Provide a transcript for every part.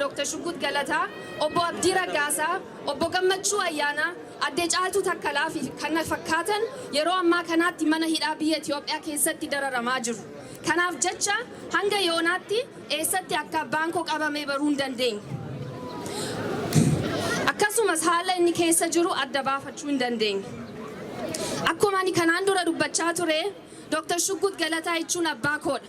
Dr. Shukut Galata, Obbo Abdii Raggaasaa, Obbo Gammachuu Ayyaanaa, Addee Caaltuu Takkalaa fi kan fakkaatan yeroo ammaa kanaatti mana hidhaa biyya Itoophiyaa keessatti dararamaa jiru. Kanaaf jecha hanga yoonaatti eessatti akka abbaan koo qabamee baruu hin dandeenye. Akkasumas haala inni keessa jiru adda baafachuu hin dandeenye. Akkuma ani kanaan dura dubbachaa ture, Dr. Shukut Galataa jechuun abbaa koodha.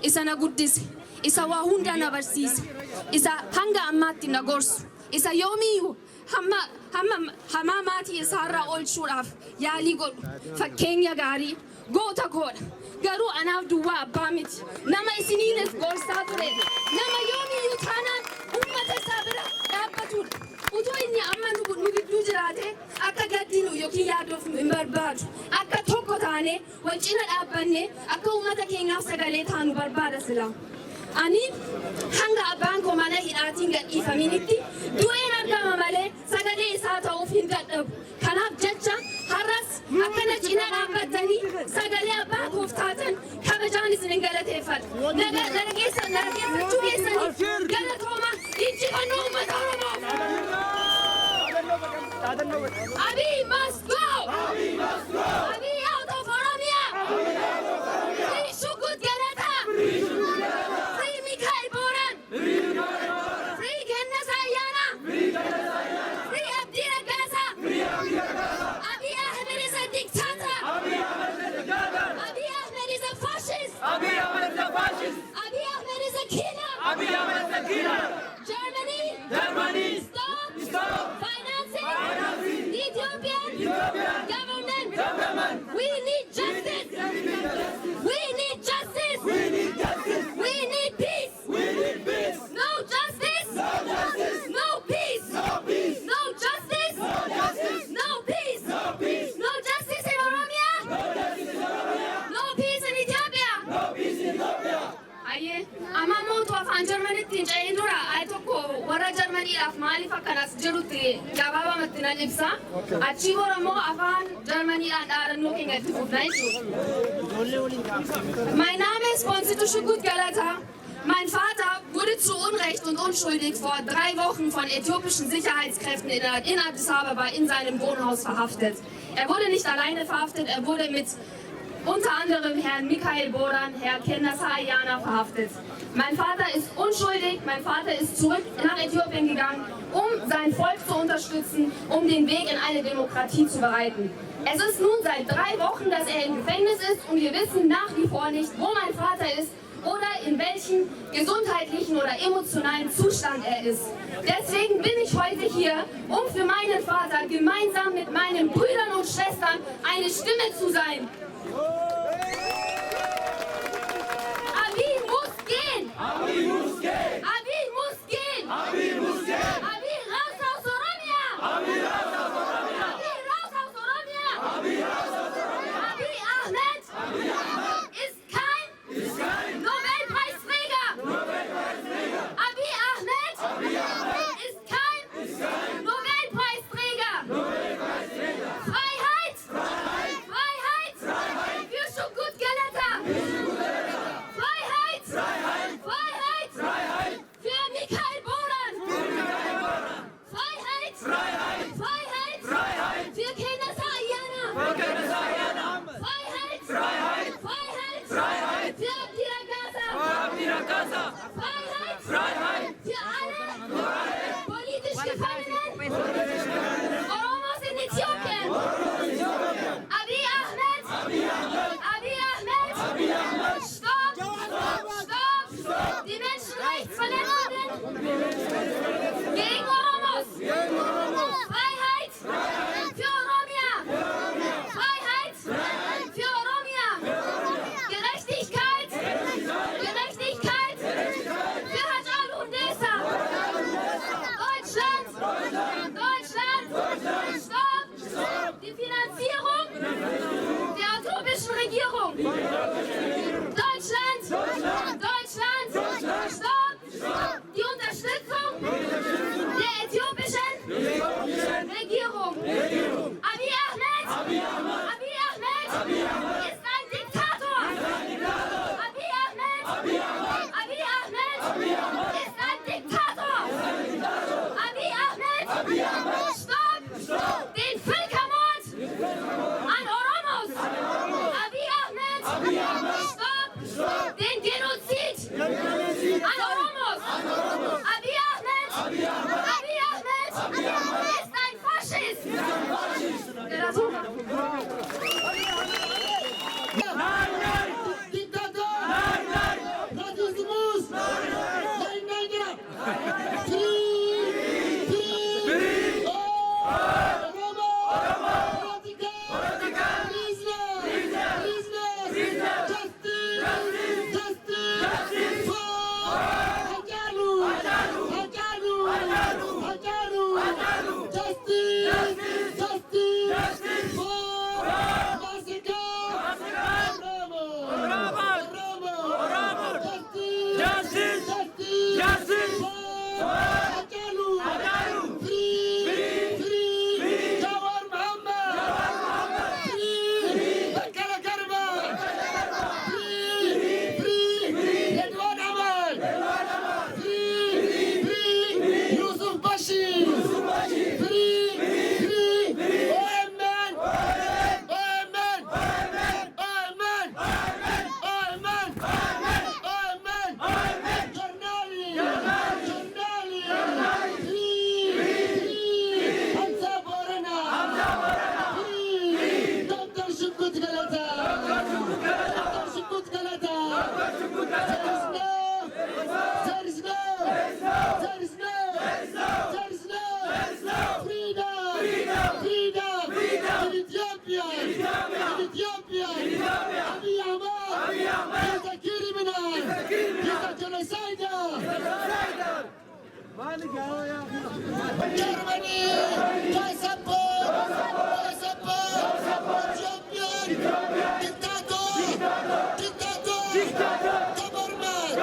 Isa na guddise, isa waa hunda na barsiise, isa hanga ammaatti na gorsu, isa yoomiyyuu hamma maatii isaarraa oolchuudhaaf yaalii godhu, fakkeenya gaarii goota koodha. Garuu anaaf duwwaa abbaa miti. Nama isiniinis gorsaa ture, nama yoomiyyuu taanaan uummata isaa bira dhaabbatudha. Utuu inni amma nu gidduu jiraate akka gaddinu yookiin yaaduuf hin barbaadu. Akka tokko taane wal cina dhaabbanne akka uummata keenyaaf sagalee taanu barbaada sila. Ani hanga abbaan koo mana hidhaatiin gadhiifaminitti du'een argama malee sagalee isaa ta'uuf hin dadhabu. Kanaaf jecha har'as akkana cina dhaabbattanii sagalee abbaa koof taatan kabajaan isin galateeffadha. Nagageeffachuu keessanii galatooma injifannoo uummata Oromoof. Abiy must go! Abiy must go! Abiy out of Oromia! Abiy out of Oromia! Free Shukut Galata! Free Shukut Galata! Free Mikhail Boran! Free Mikhail Boran! Free Gannas Ayana! Free Gannas Ayana! Free Abdii Raggaasaa! Free Abdii Raggaasaa! Abiy Ahmed is a dictator! Abiy Ahmed is a dictator! Abiy Ahmed is a fascist! Abiy Ahmed is a fascist! Abiy Ahmed is a killer! Abiy Ahmed is a killer! Germany! Germany! Stop! Financing Ethiopian government! We need justice! We need justice! We need justice! We need peace! We need peace! No justice! No justice! No peace! No peace! No justice! No justice! No peace! No peace! No justice in Oromia! No justice in Oromia! No peace in Ethiopia! No peace in Ethiopia! Aye, amma mootu afaan Jarmanitti hin ce'in dura ay tokko warra Jarmaniidhaaf maaliif akkanas jedhutti gabaabamatti nan ibsa. Achii bora immoo afaan Jarmaniidhaan dhaadannoo keenya itti fufna jechuudha. Mein Name ist Bonsitu Shukut Galata. Mein Vater wurde zu Unrecht und unschuldig vor 3 Wochen von äthiopischen Sicherheitskräften in Addis Ababa in seinem Wohnhaus verhaftet. Er wurde nicht alleine verhaftet, er wurde mit unter anderem Herrn Mikhail Boran, Herr Gannas Ayana verhaftet. Mein Vater ist unschuldig, mein Vater ist zurück nach Äthiopien gegangen, um sein Volk zu unterstützen, um den Weg in eine Demokratie zu bereiten. Es ist nun seit 3 Wochen, dass er im Gefängnis ist und wir wissen nach wie vor nicht, wo mein Vater ist oder in welchem gesundheitlichen oder emotionalen Zustand er ist. Deswegen bin ich heute hier, um für meinen Vater gemeinsam mit meinen Brüdern und Schwestern eine Stimme zu sein. Abiy muss gehen! Abiy muss gehen! Abiy muss gehen! Abiy muss gehen! Abiy raus aus Oromia! Abiy raus aus Oromia! Abiy raus aus Oromia! Abiy raus aus Oromia! Abiy Ahmed! Abiy Ahmed ist kein Nobelpreisträger! Nobelpreisträger! Abiy Ahmed! Abiy Ahmed ist kein Nobelpreisträger! Nobelpreisträger! Wir kennen Sayana. Freiheit. Freiheit. Für Abdira Gaza. Freiheit. Für alle politisch Gefangenen. Oromos in Äthiopien. Abiy Ahmed. Stopp. Die Menschenrechtsverletzungen gegen Oromos. Freiheit für Oromia. Freiheit für Oromia. Gerechtigkeit für Hajar Hundessa. Deutschland. Stopp. Die Finanzierung der utopischen Regierung. Deutschland. Stopp. Die Unterstützung der äthiopischen Regierung. Abiy Ahmed ist ein Diktator. Abiy Ahmed ist ein Diktator. Abiy Ahmed, stopp den Völkermord an Oromos. Abiy Ahmed, stopp den Genozid an Oromos. Abiy Ahmed ist ein Faschist. Diktatör! Rassismus! Nein, Free! Oromo! Radical! Business! Justice! For Hajaru! Justice! For massacre! Oromo! Justice! For Hajaru! Free! Jawar Mohammed! Free! Bakara Garba! Free! Redwan Amal! Free! Yusuf Bashir! Free! OMN! Jornali! Free! Hamza Borana! Free! Dr. Shukut Galata! There is no freedom in Ethiopia. Abiy Ahmed is a criminal. He's a genocidal. Germany, boy support Ethiopian dictator, government.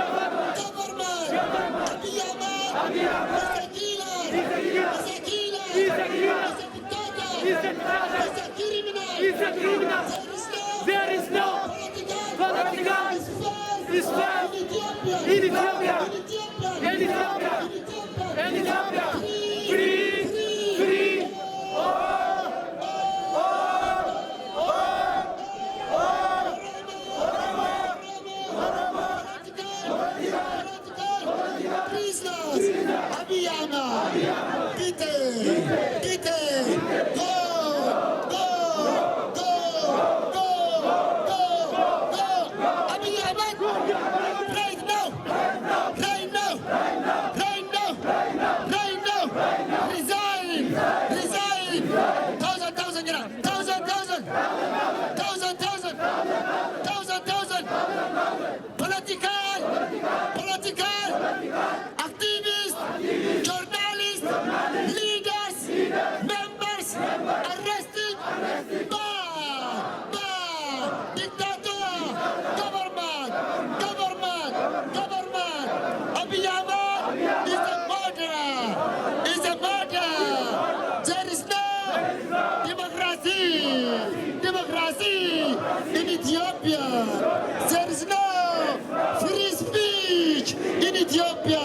Abiy Ahmed is a killer, is a dictator, is a criminal. There is no political space in Ethiopia. Free. Prisoners, Abiy Ahmed, bitte, go, Abiy Ahmed, right now, resign, 1,000 gram, 1,000, political, activists, journalists, leaders, members, arrested, dictator, government. Abiy Ahmed is a murderer. There is no democracy in Ethiopia. There is no free speech in Ethiopia.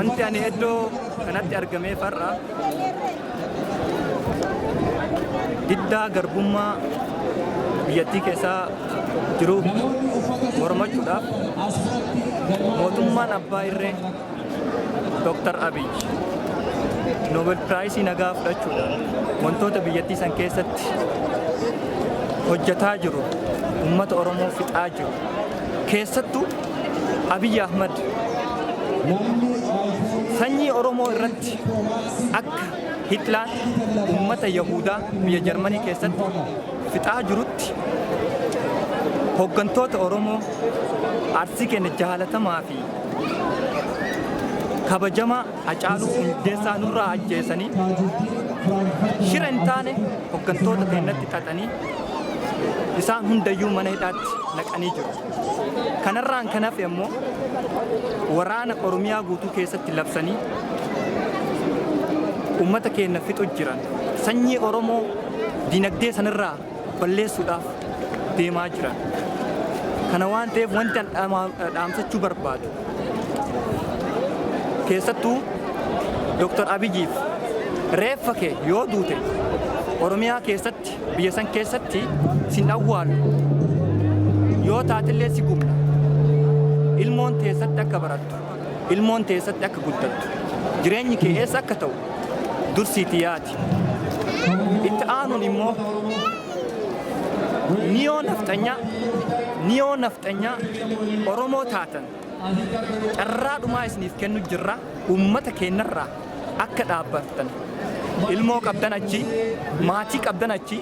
wanti ani iddoo kanatti argamee farra diddaa garbummaa biyyattii keessaa jiru mormachuudhaaf mootummaan abbaa irree Dr. Abiy Nobel Prize nagaa fudhachuudhaan wantoota biyyattii san keessatti hojjetaa jiru uummata Oromoo fixaa jiru keessattuu Abiy Ahmad sanyii Oromoo irratti akka Hitler uummata Yahudaa biyya Jarmanii keessatti fixaa jirutti hooggantoota Oromoo arsii keenya jaalatamaa fi kabajamaa Hacaaluu Hundeessaa nurraa ajjeesanii shira hin taane hooggantoota keenyatti xaxanii isaan hundayyuu mana hidhaatti naqanii jiru. Kanarraan kanaaf immoo waraana Oromiyaa guutuu keessatti labsanii uummata keenya fixu jiran sanyii Oromoo dinagdee sanirraa balleessuudhaaf deemaa jiran. Kana waan ta'eef wanti dhaamsachuu barbaadu keessattuu Dr. Abiyyiif reeffa kee yoo duute Oromiyaa keessatti biyya san keessatti sin awwaalu yoo taatillee si gubna ilmoon teessatti akka barattu ilmoon teessatti akka guddattu jireenyi kee eessa akka ta'u dursiiti yaati. Itti aanuun immoo niyoo nafxanyaa Oromoo taatan carraa dhumaa isiniif kennu jirra uummata keenyarraa akka dhaabbattan ilmoo qabdan achi maatii qabdan achi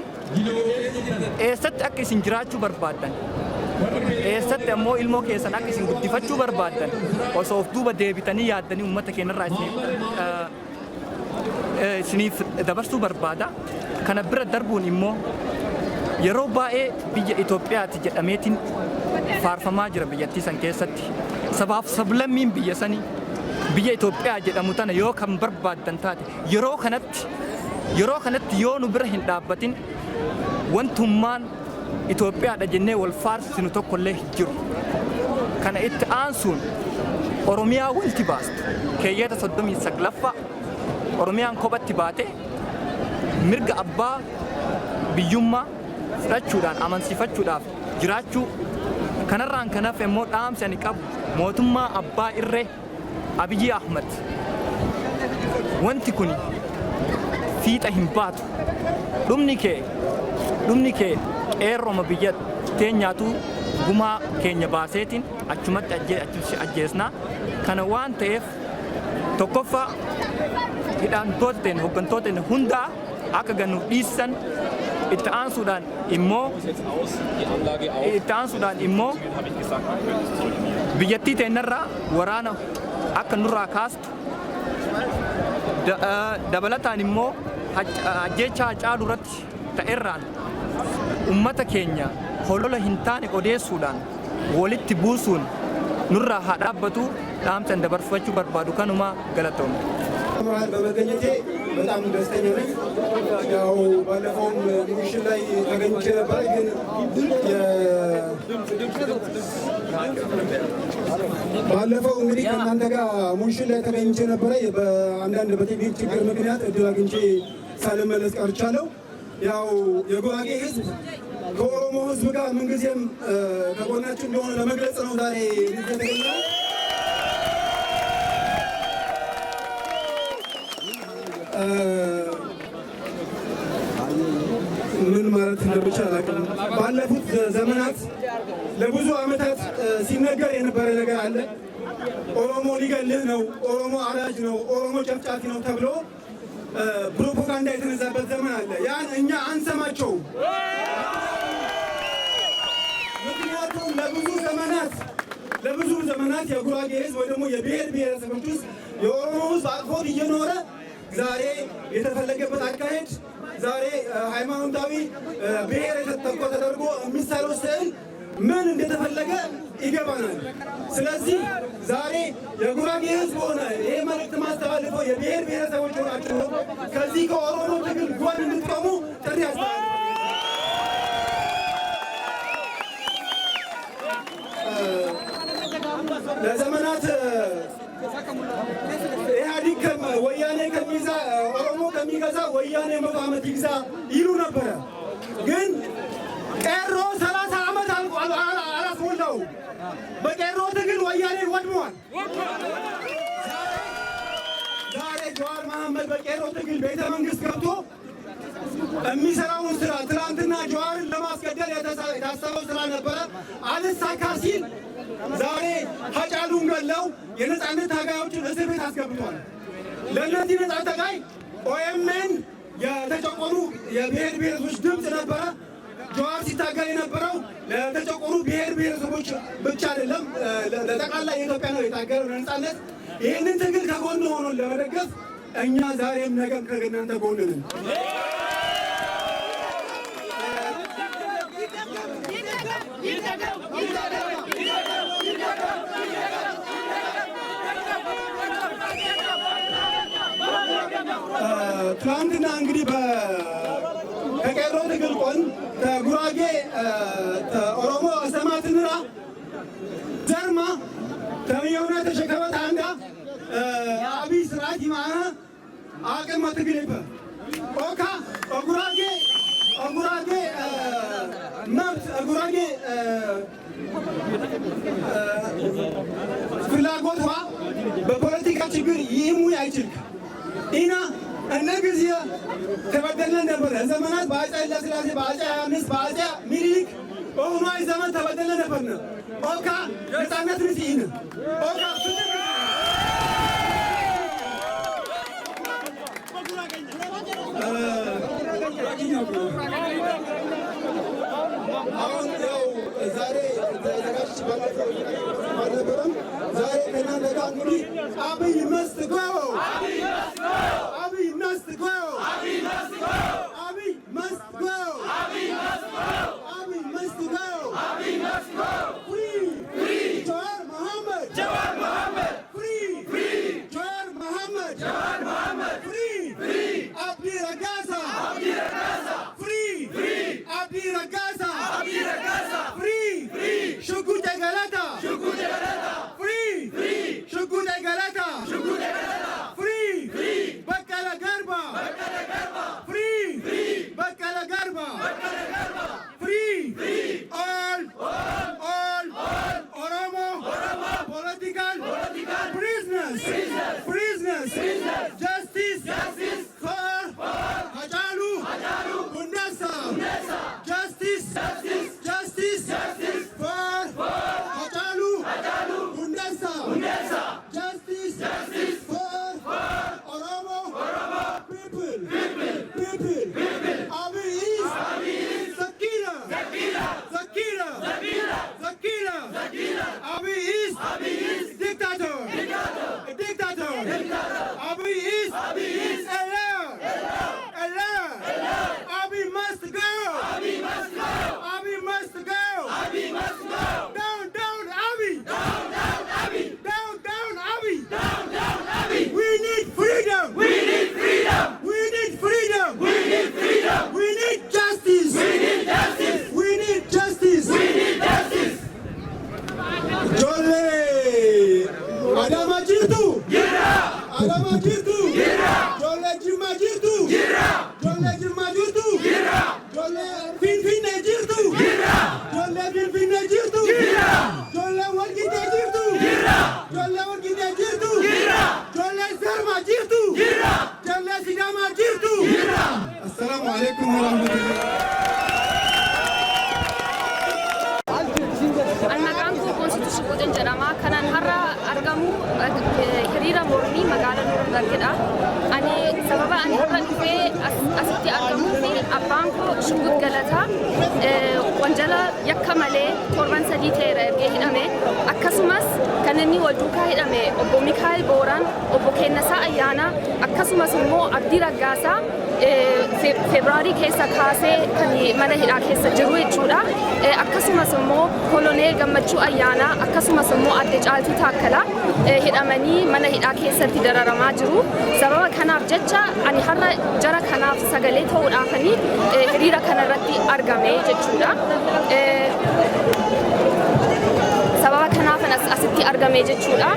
eessatti akka isin jiraachuu barbaaddan eessatti ammoo ilmoo keessan akka isin guddifachuu barbaaddan osoo of duuba deebitanii yaaddanii uummata keenyarraa isiniif dabarsuu barbaada. Kana bira darbuun immoo yeroo baay'ee biyya Itoophiyaati jedhameetiin faarfamaa jira biyyattii san keessatti sabaaf sablammiin biyya sanii biyya Itoophiyaa jedhamu tana yoo kan barbaaddan taate yeroo kanatti yoo nu bira hin dhaabbatin wantummaan Itoophiyaadha jennee wal faarsinu tokkollee hin jiru. Kana itti aansuun Oromiyaa wanti baastu keeyyata 39ffaa Oromiyaan kophatti baate mirga abbaa biyyummaa fudhachuudhaan amansiifachuudhaaf jiraachuu kanarraan kanaaf immoo dhaamsi ani qabu mootummaa abbaa irree Abiy Ahmad wanti kun fiixa hin baatu dhumni kee qeerroma biyya teenyaatu gumaa keenya baaseetiin achumatti ajjeesnaa. Kana waan ta'eef tokkoffaa hidhamtoota hooggantoota hundaa akka gannu dhiisan itti aansuudhaan immoo biyyattii teenyarraa waraana akka nurraa kaastu dabalataan immoo ajjeechaa Hacaaluu irratti ta'erraan uummata keenya holola hin taane odeessuudhaan walitti buusuun nurraa haa dhaabbatu dhaamsan dabarfachuu barbaadu kanuma galatoomne. በመገኘቴ በጣም ደስተኛ ነኝ። ያው ባለፈውም ሚሽን ላይ ተገኝቼ ነበር፣ ግን ባለፈው እንግዲህ ከእናንተ ጋር ሙሽን ላይ ተገኝቼ ነበረ። በአንዳንድ በቴክኒክ ችግር ምክንያት እድል አግኝቼ ሳልመለስ ቀርቻለሁ። ያው የጉራጌ ሕዝብ ከኦሮሞ ሕዝብ ጋር ምንጊዜም ከጎናችን እንደሆነ ለመግለጽ ነው ዛሬ የተገኘው። ምን ማለት እንደሚቻል አላውቅም። ባለፉት ዘመናት ለብዙ ዓመታት ሲነገር የነበረ ነገር አለ። ኦሮሞ ሊገልህ ነው፣ ኦሮሞ አራጅ ነው፣ ኦሮሞ ጨፍጫፊ ነው ተብሎ ፕሮፓጋንዳ የተነዛበት ዘመን አለ። ያን እኛ አንሰማቸውም። ምክንያቱም ለብዙ ዘመናት የጉራጌ ሕዝብ ወይ ደግሞ የብሔር ብሔረሰቦች ውስጥ የኦሮሞ ሕዝብ አቅፎት እየኖረ ዛሬ የተፈለገበት አካሄድ ዛሬ ሃይማኖታዊ ብሔር የተጠቆ ተደርጎ የሚሳለው ስዕል ምን እንደተፈለገ ይገባናል። ስለዚህ ዛሬ የጉራጌ ሕዝብ ሆነ ይሄ መልእክት ማስተላልፈው የብሔር ብሔረሰቦች ሆናችሁ ከዚህ ከኦሮሞ ትግል ጎን እንድትቆሙ ጥሪ ያስተላልፋል። ለዘመናት ኦሮሞ ከሚገዛ ወያኔ 100 ዓመት ይግዛ ይሉ ነበረ። ግን ቄሮ 30 ዓመት አላስሞላው። በቄሮ ትግል ወያኔ ወድሟል። ዛሬ ጀዋር መሐመድ በቄሮ ትግል ቤተ መንግስት ገብቶ የሚሰራውን ስራ ትናንትና ጀዋርን ለማስገደል የታሰበው ስራ ነበረ አልሳካ ሲል ዛሬ ሀጫሉን ገለው የነጻነት ታጋዮችን እስር ቤት አስገብቷል። ለእነዚህ ነጻ ታጋይ ኦኤምኤን የተጨቆኑ የብሔር ብሔረሰቦች ድምፅ ነበረ። ጀዋር ሲታገል የነበረው ለተጨቆኑ ብሔር ብሔረሰቦች ብቻ አይደለም፣ ለጠቅላላ የኢትዮጵያ ነው የታገለው ለነጻነት። ይህንን ትግል ከጎን ሆኖን ለመደገፍ እኛ ዛሬም ነገም ከእናንተ ጎን ነን። ትናንትና እንግዲህ ከቄሮ ትግል ቆን ከጉራጌ ኦሮሞ አሰማትንራ ዘርማ ተሚዮና ተሸከበት አንዳ አቢ ስርዓት ይማና አቅም ትግልበ ኦካ ኦጉራጌ መብት ኦጉራጌ ፍላጎቷ በፖለቲካ ችግር ይህሙ አይችልም ኢና እነ ጊዜ ተበደለን ነበር። ዘመናት በአፄ ኃይለሥላሴ በአፄ ዮሐንስ በአፄ ሚኒሊክ በሁኗይ ዘመን ተበደለን ነበር። ኦካ ነጻነት ንሲኢን ኦካ አሁን ያው ዛሬ ተዘጋጅ ባልነበረም ዛሬ ከእናንተ ጋር እንግዲህ አብይ መስት ጎ አብይ መስት ጎ አብይ መስት ጎ አብይ መስት ጎ አብይ መስት ጎ አብይ መስት ጎ አብይ መስት ጎ ፍሪ ፍሪ ጀዋር መሐመድ ፍሪ ፍሪ ጀዋር መሐመድ ፍሪ ፍሪ አብዲ ረጋሳ ፍሪ ፍሪ አብዲ ረጋሳ ፍሪ ፍሪ ሽጉጤ ገለታ ፍሪ ፍሪ ሽጉጤ ገለታ ፍሪ ፍሪ በቀለ ገርባ ፍሪ ፍሪ በቀለ ገርባ ፍሪ ፍሪ ኦል ኦሮሞ ፖለቲካል prisoners justice for ሀጫሉ ሁንዴሳ justice for ሀጫሉ ሁንዴሳ justice for Oromo people Abiy is Zakira Abiy is dictator Abiy is a liar Abiy must go Abiy must go down Abiy down Abiy we need freedom we need justice Jolle Adama jirtu Jolle Jirma jirtu Jolle Finfinne jirtu Jolle Walgite jirtu Jolle Zarma jirtu Jolle Sidama jirtu Assalamu alaikum warahmatullahi Maqaan koo Konstituushin Quuxin jedhama. Kanaan har'a argamu hiriira mormii magaalaa Nurembergidha. Ani sababa ani har'a dhufee asitti argamuu fi abbaan koo Shungut Galataa wanjala yakka malee torban 3 ta'eera ergee hidhame. Akkasumas kan inni wal duukaa hidhame obbo Mikaa'el Booraan, obbo Kennasaa Ayyaanaa akkasumas immoo Abdii Raggaasaa Febraarii keessa kaasee kan mana hidhaa keessa jiru jechuudha. Akkasumas immoo Koloneel Gammachuu Ayyaanaa akkasumas immoo Adde Caaltuu Taakkalaa hidhamanii mana hidhaa keessatti dararamaa jiru. Sababa kanaaf jecha ani har'a jara kanaaf sagalee ta'uudhaafanii hiriira kanarratti argame jechuudha. Sababa kanaaf asitti gidduutti argame jechuudha.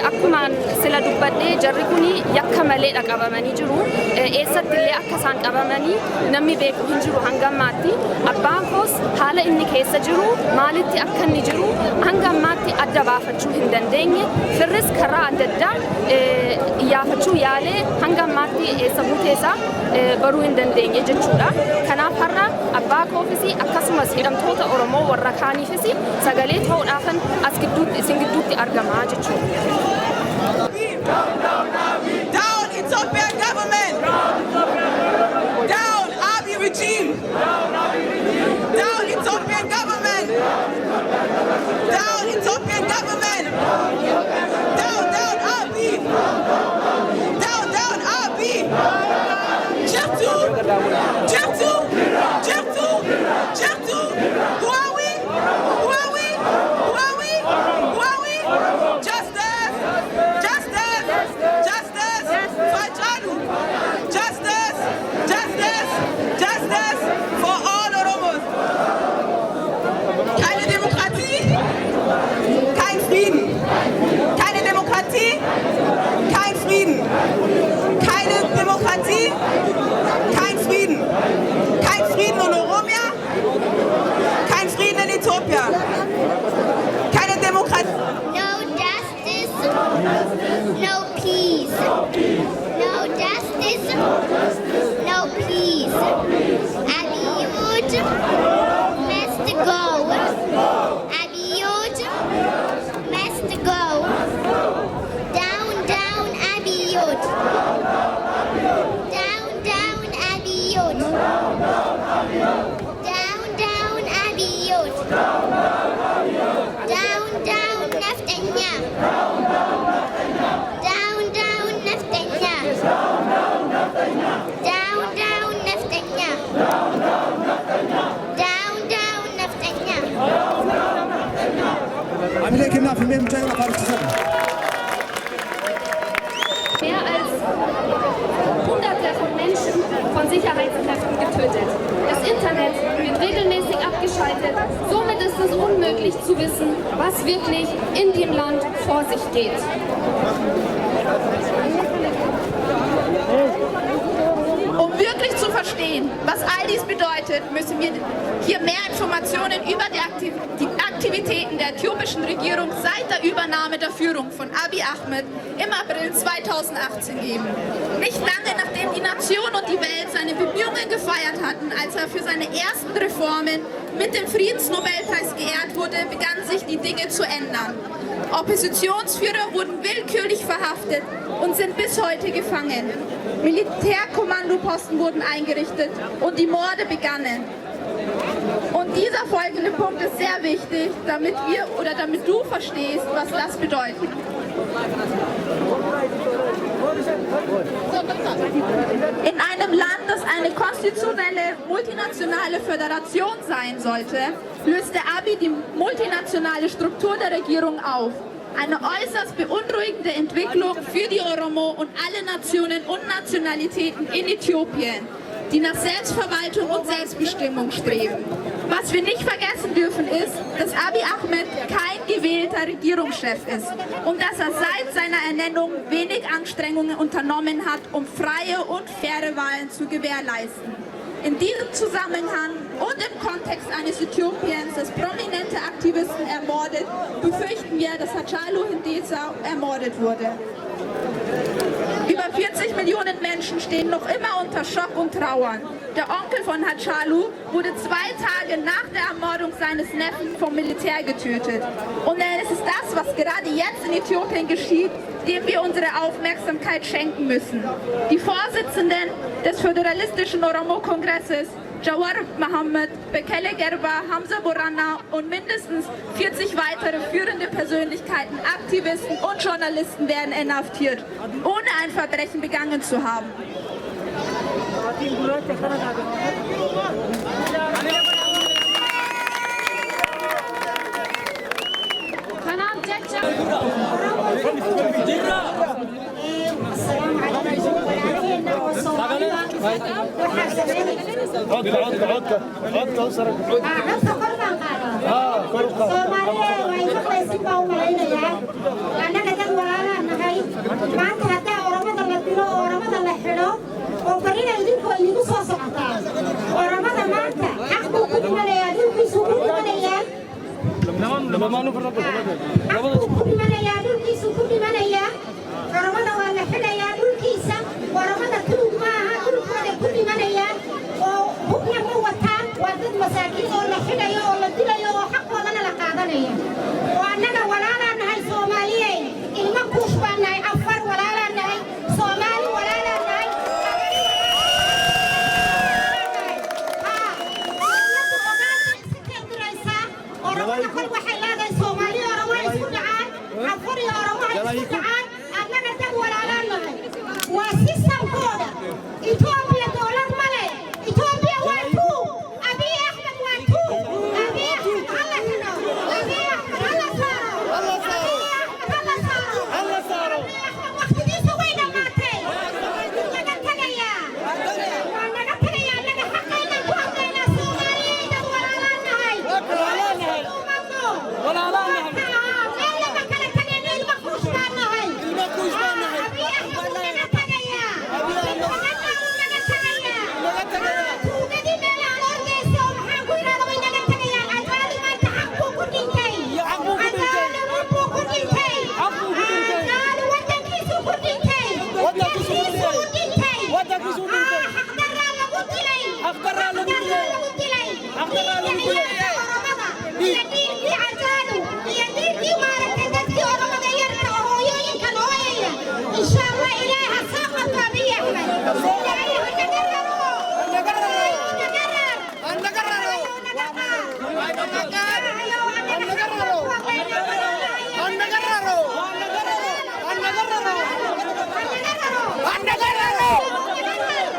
Akkumaan sila dubbadhee jarri kuni yakka maleedha qabamanii jiru. Eessatti illee akka isaan qabamanii namni beeku hin jiru hanga ammaatti. Abbaan koos haala inni keessa jiru maalitti akka inni jiru hanga ammaatti adda baafachuu hin dandeenye. Firris karaa adda addaa iyyaafachuu yaalee hanga ammaatti eessa buuteesaa baruu hin dandeenye jechuudha. Kanaaf har'a abbaa koofis akkasumas hidhamtoota Oromoo warra kaaniifis sagalee ta'uudhaafan as gidduutti isin gidduutti argamaa jechuudha. Down Ethiopian government! Down Abiy regime! Down Ethiopian government! Down Ethiopian government! Down Abiy! Down Abiy! Jeftu! Who are we? Justice for Hachalu! Justice for all Oromos! Keine Demokratie, kein Frieden. Keine Demokratie, kein Frieden. Keine Demokratie, kein Frieden. Kein Frieden in Oromia, kein Frieden in Äthiopien. Keine Demokratie. No justice, no peace. No justice, no peace. Abiy must go. Abiy must go. Down Abiy. Down Abiy. Down Abiy. Down Naftanya. Down Naftanya. Down Naftanya. Down Naftanya. Mehr als Hunderte von Menschen von Sicherheitskräften getötet. Das Internet wird regelmäßig abgeschaltet. Somit ist es unmöglich zu wissen, was wirklich in dem Land vor sich geht. Um wirklich zu verstehen, was all dies bedeutet, müssen wir hier mehr Informationen über die Aktivitäten der äthiopischen Regierung seit der Übernahme der Führung von Abiy Ahmed im April 2018 geben. Nicht lange nachdem die Nation und die Welt seine Bemühungen gefeiert hatten, als er für seine ersten Reformen mit dem Friedensnobelpreis geehrt wurde, begannen sich die Dinge zu ändern. Oppositionsführer wurden willkürlich verhaftet und sind bis heute gefangen. Militärkommandoposten wurden eingerichtet und die Morde begannen. Und dieser folgende Punkt ist sehr wichtig, damit du verstehst, was das bedeutet. In einem Land, das eine konstitutionelle multinationale Föderation sein sollte, löste Abiy die multinationale Struktur der Regierung auf. Eine äußerst beunruhigende Entwicklung für die Oromo und alle Nationen und Nationalitäten in Äthiopien, die nach Selbstverwaltung und Selbstbestimmung streben. Was wir nicht vergessen dürfen ist, dass Abiy Ahmed kein gewählter Regierungschef ist und dass er seit seiner Ernennung wenig Anstrengungen unternommen hat, um freie und faire Wahlen zu gewährleisten. In diesem Zusammenhang und im Kontext eines Äthiopiens, das prominente Aktivisten ermordet, befürchten wir, dass Hachalu Hundessa ermordet wurde. Über 40 Millionen Menschen stehen noch immer unter Schock und Trauern. Der Onkel von Hachalu wurde 2 Tage nach der Ermordung seines Neffen vom Militär getötet. Und es ist das, was gerade jetzt in Äthiopien geschieht, dem wir unsere Aufmerksamkeit schenken müssen. Die Vorsitzenden des föderalistischen Oromo-Kongresses, Jawar Mohammed, Bekele Gerba, Hamza Borana und mindestens 40 weitere führende Persönlichkeiten, Aktivisten und Journalisten werden inhaftiert, ohne ein Verbrechen begangen zu haben. Somalia, annaga dad walaalaan nahay maanta haddaa oramada la dilo oo oramada la xidho oo barina idinku ay igu soo socotaa oramada maanta xaq buu ku dhimanayaa dhulkiisuu ku dhimanayaa dhulkiisuu ku dhimanayaa oramada waa la xidhayaa dhulkiisa oramada tuug maaha dhulkooda ku dhimanayaan oo hubna ma wataan waa dad masaakiin oo la xidhayo oo la dilayo oo xaqoodana la qaadanaya oo annaga walaalaan nahay soomaaliyey ilma kuush baan nahay afar walaalaan nahay soomaali walaalaan nahay oramada kol waxay leedahay soomaali oramo isku dhacaan afar iyo oramo isku dhacaan annaga dad walaalaan nahay waa sistamkooda Ethiopia dowlad male Ethiopia waa tuu Abiy Ahmed waa tuu Abiy Ahmed hala xidho Abiy Ahmed hala saaro hala saaro waqtigiisa way dhammaatay naga tagayaa waa naga tagayaa naga xaqayna ku hadlaynaa Soomaaliyeed dad walaalaan nahay walaalaan nahay meel lama kala tagayna ilma kuush baan nahay Abiy Ahmed wuu naga tagayaa tuugadii meel aan ordaysa oo maxaan ku yidhahda way naga tagayaan cadaali maanta xaq buu ku dhintay cadaali buu ku dhintay cadaali wadankiisuu ku dhintay xaqdarraa lagu dilay iyo dhiiggii cadaadu iyo dhiiggii maaragtay dadkii oramada yarka oo hooyooyinka nooyaya insha allah ilaahay ha soo qabto Abiy Ahmed ilaahay ha naga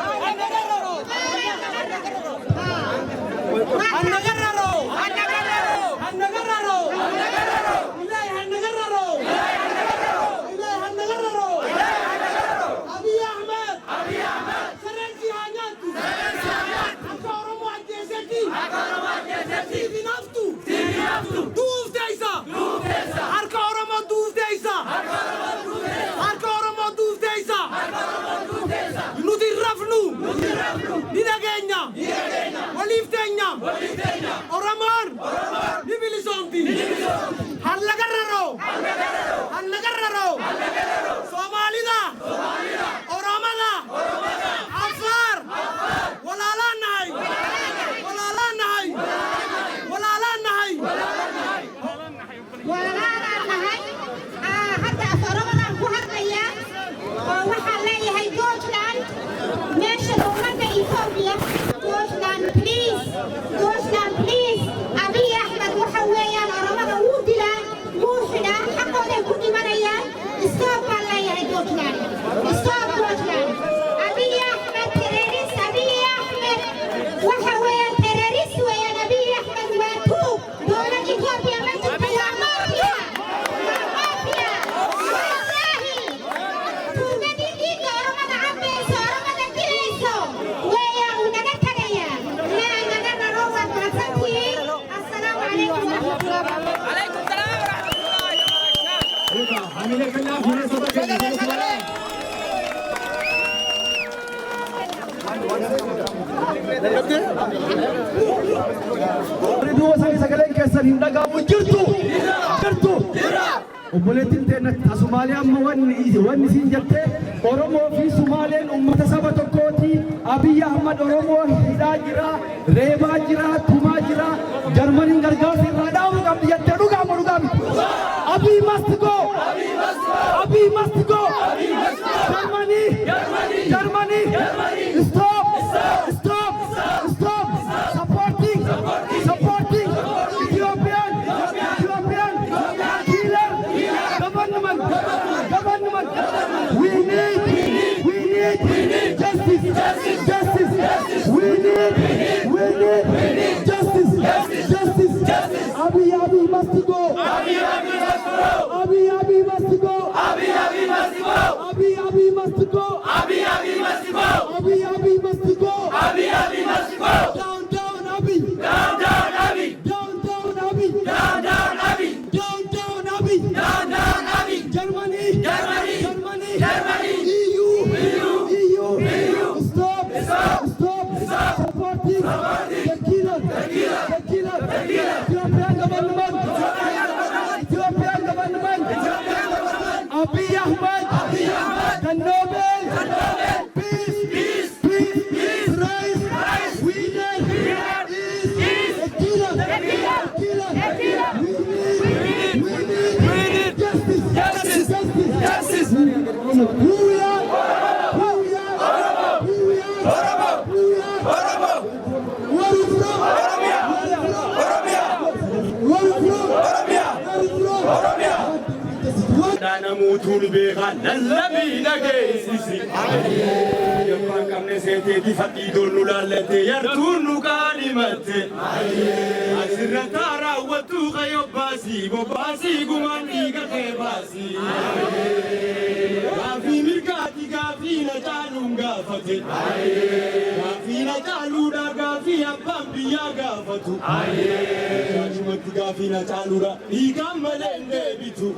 raro obboleettiin teennatti Somaaliyaa amma wanni siin jette Oromoo fi Somaaleen uummata saba tokkooti. Abiy Ahmed Oromoo hidhaa jira, reebaa jira, tumaa jira. Jarmaniin gargaarsa irraa dhaabu qabdi jettee dhugaa moo dhugaa miti? Abiy must go. Abiy must go. Germany. Stop. Supporting Ethiopian killer government. We need justice. We need justice. Abiy must go. Abiy must go. Down Abiy. Down Abiy. موتون بيغان للبينا جيسيسي يبقى كم نسيتي دي فتيدون لالتي يرتون كلمتي أسر تارا وتوغ يباسي بباسي قماني كتباسي غافي مرقاتي غافي نجالون غافتي غافي نجالونا غافي أبام بيا غافتو شاشمت غافي نجالونا إيقام ملين بيتو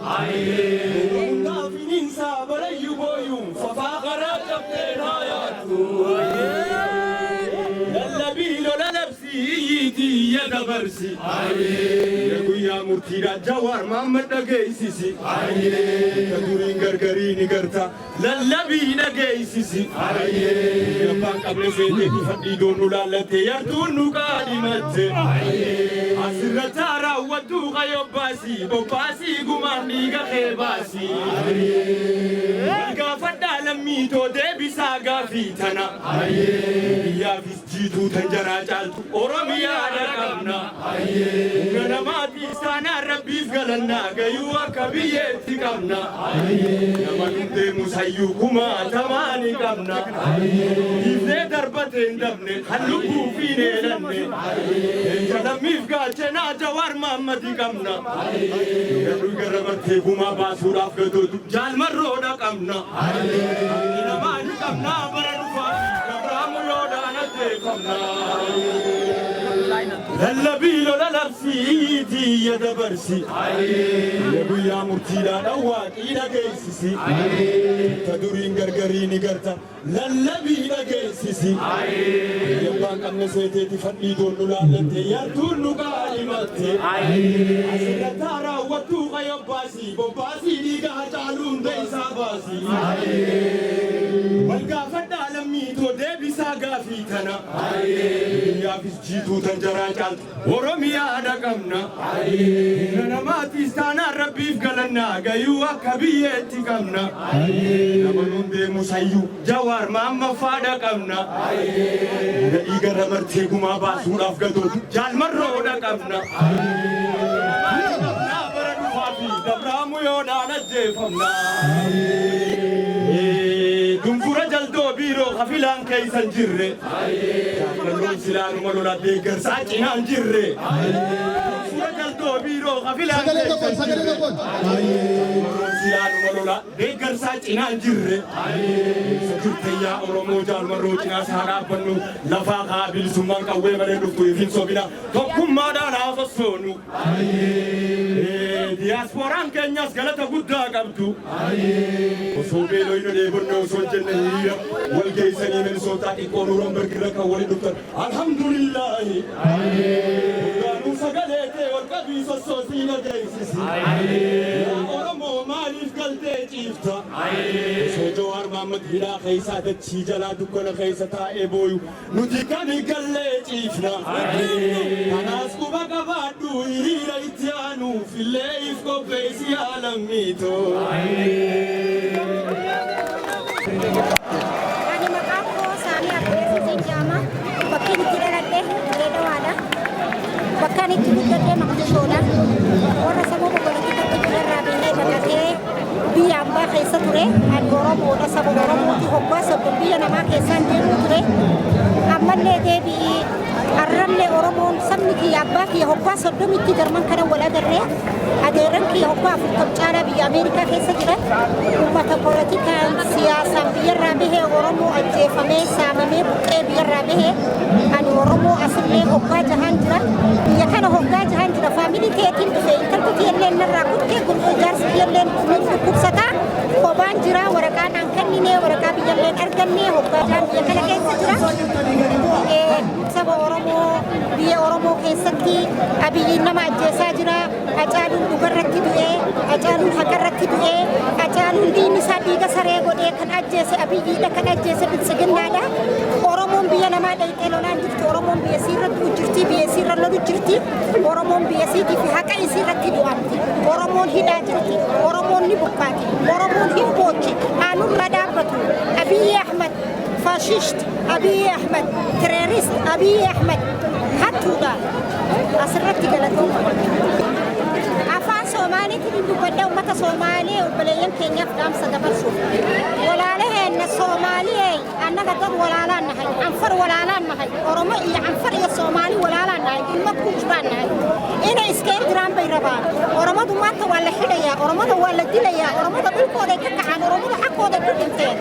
غافي ننسى بريو بويوم ففاقرا كبتين هاياتو للبيلو لنفسي يدبرسي يا مرتيرا جوار محمد نجيسيسي كدورين غرغريني غرتا للبينا جيسيسي يبان قبل سيدي فديدون لالتي يرتون كلمت اسرتارا ودو غيوباسي بوباسي غماني غخيباسي غافدا لميتو دبيسا غافيتنا يا فيجيتو تنجرا جالتو اورميا دكمنا غنماتي سانا ربي فغلنا غيوا كبيتي كمنا نمنت مسيو كما تماني كمنا يفدي دربتين دبني حلقو فيني لني جلمي فغالتنا جوار محمدي كمنا يدو غرمتي كما باسور افغدو جال مرودا كمنا نماني كمنا برنفا كبرامو يودانا تيكمنا للبيلو للبسيتي يدبرسي يا مرتيلا نواقينا جيسيسي تدورين غرغريني غرتا للبيلو جيسيسي يبان كم نسيتي تفدي دون لالتي يرتون كلمتي اسرتارا وتو غيوباسي بوباسي ديغا جالون ديسا باسي والغافدا لميتو دبيسا غافيتنا يا فيجيتو تنجرا جالت ورميا دكمنا نماتي استانا ربي فغلنا غيوا كبيتي كمنا نمنون دي مسيو جوار ماما فادا كمنا ايغا رمرتي كما باسور افغدو جال مرو دكمنا نا برن فافي دبرامو يودانا جيفمنا دمفورا جلدو بيرو خفيلان كيسان جيري كلون سلان مولولا ديگر ساچينان جيري دمفورا جلدو بيرو خفيلان كيسان جيري كلون سلان مولولا ديگر ساچينان جيري سجرتيا اورمو جال مروچنا سارا بنو لفا قابل سمان قوي مره دفتو يفين سوبينا توكم مادانا فسونو diasporaan keenyas galata guddaa qabdu osoo beelooyinu deebonne osoo jenne hiriira wal geessanii minisootaa xiqqoon uroon birgira kan wali dhuftan alhamdulillaahi gaanuu sagalee kee wal qabii sossoosii nageessisi yaa oromoo maaliif galtee ciifta osoo jawaar mahammad hidhaa keessaa dachii jalaa dukkana keessa taa'ee booyu nuti kan gallee ciifna kanaas quba qabaadhu hiriira itti aanuuf illee if kopheessi aalamiito. Ani maqaan koo Saanii Abbeesiitiin jedhama. Bakki itti dhaladhe Reedawaadha. Bakka ani itti guddadhe Maqdishoodha. Warra saba Boqolattii tokko irraa beelee baqatee biyya ambaa keessa ture. Ani Oromoodha. Saba Oromooti hoggaa sabba biyya namaa keessaan deemu ture. Ammallee deebi'ii har'allee Oromoon sabni kiyya abbaa kiyya hoggaa soddomitti darman kana wal agarree adeeran kiyya hoggaa afurtam caalaa biyya Ameerikaa keessa jiran uummata poolitikaan siyaasaan biyyarraa bahee Oromoo ajjeefamee saamamee buqqee biyyarraa bahee ani Oromoo asillee hoggaa jahaan jira biyya kana hoggaa jahaan jira faamilii keetiin dhufe intalli kiyallee narraa kuttee jaarsi kiyallee dhukkubsataa kophaan jira waraqaan aan kennine waraqaa biyyallee argannee hoggaa jahaan biyya kana keessa jira saba Oromoo biyya Oromoo keessatti abiyyiin nama ajjeesaa jira Hacaaluun dhugarratti du'ee Hacaaluun haqarratti du'ee Hacaaluun diinni isaa dhiiga saree godhee kan ajjeese abiyyiidha kan ajjeese biltsiginnaadha Oromoon biyya namaa dhayxee lolaan jirti Oromoon biyya siirratti jirti biyya siirra lolu jirti Oromoon biyya siitii fi haqa isiirratti du'aatti Oromoon hidhaa jirti Oromoon ni bukkaati Oromoon hin boochi aanurra dhaabbatu Abiyyi Ahmad فاشيست أبي أحمد تيروريست أبي أحمد حتى أسرت قالتهم أفان سومالي isaaniitti dubbadda uummata Soomaalii obboleeyyan keenyaaf dhaamsa dabarsu. Walaalaheenna Soomaalii annaga dad walaalaan nahay, Anfar walaalaan nahay, Oromo iyo Anfar iyo Soomaali walaalaan nahay, ilma ku jiraan nahay. Inay iska jiraan bay rabaan. Oromadu maanta waa la xidhayaa, Oromada waa la dilayaa, Oromada dhulkooda ka kacaan, Oromada xaqooda ku dhinteen.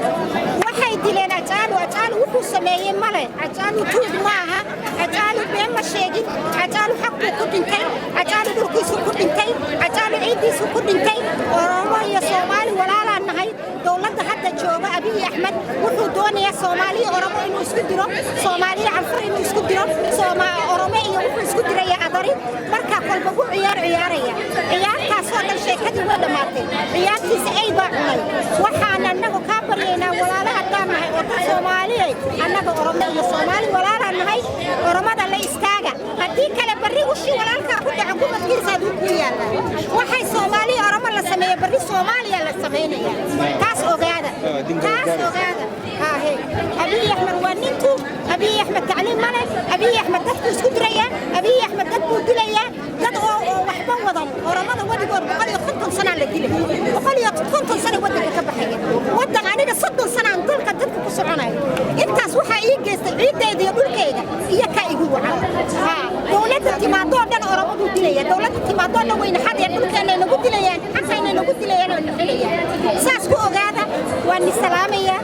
Waxay dileen Ajaalu wuxuu sameeyay male, Ajaalu tuug maaha, Ajaalu been ma sheegin, Ajaalu xaquu ku dhintay, Ajaalu dhulkiisu ku dhintay, Ajaalu ciidiisu ku dhintay. Oromo iyo Soomaali walaalaan nahay. Dowladda hadda jooga Abiy Ahmed wuxuu doonayaa Soomaali Oromo inuu isku diro, Soomaali Anfar inuu isku diro, Oromo iyo wuxuu isku diraya adari marka kolba ku ciyaaraya. Ciyaartaasoo dhan sheekadii waa dhamaatay. Ciyaartiisa ay baa cunay. Waxaan annagu ka baryaynaa walaalaha nahay oo Soomaaliyeed annaga Oromo iyo Soomaali walaalaan nahay. Oromada la istaaga haddii kale barri wixii walaalka ku dhaco gubadkiisa uu ku yaala. Waxay Soomaali Oromo la sameeyay barri Soomaaliya la sameynaya. Taas ogaada. Abiy Ahmed waa nintu Abiy Ahmed tacliim male Abiy Ahmed dadku isku diraya Abiy Ahmed dadku dilaya dad oo waxba wadan Oromada wadigood 150 sano la dilay 150 sano waddanka ka baxaya waddan aniga 30 sano aan dalka dadku ku soconay intaas waxa ii geystay ciideeda iyo dhulkeeda iyo ka igu wacan dowladda timaado dhan Oromadu dilaya dowladda timaado dhan wayna xad iyo dhulkeena nagu dilayaan xaqayna nagu dilayaan oo xiliyaan saas ku ogaada waan salaamaya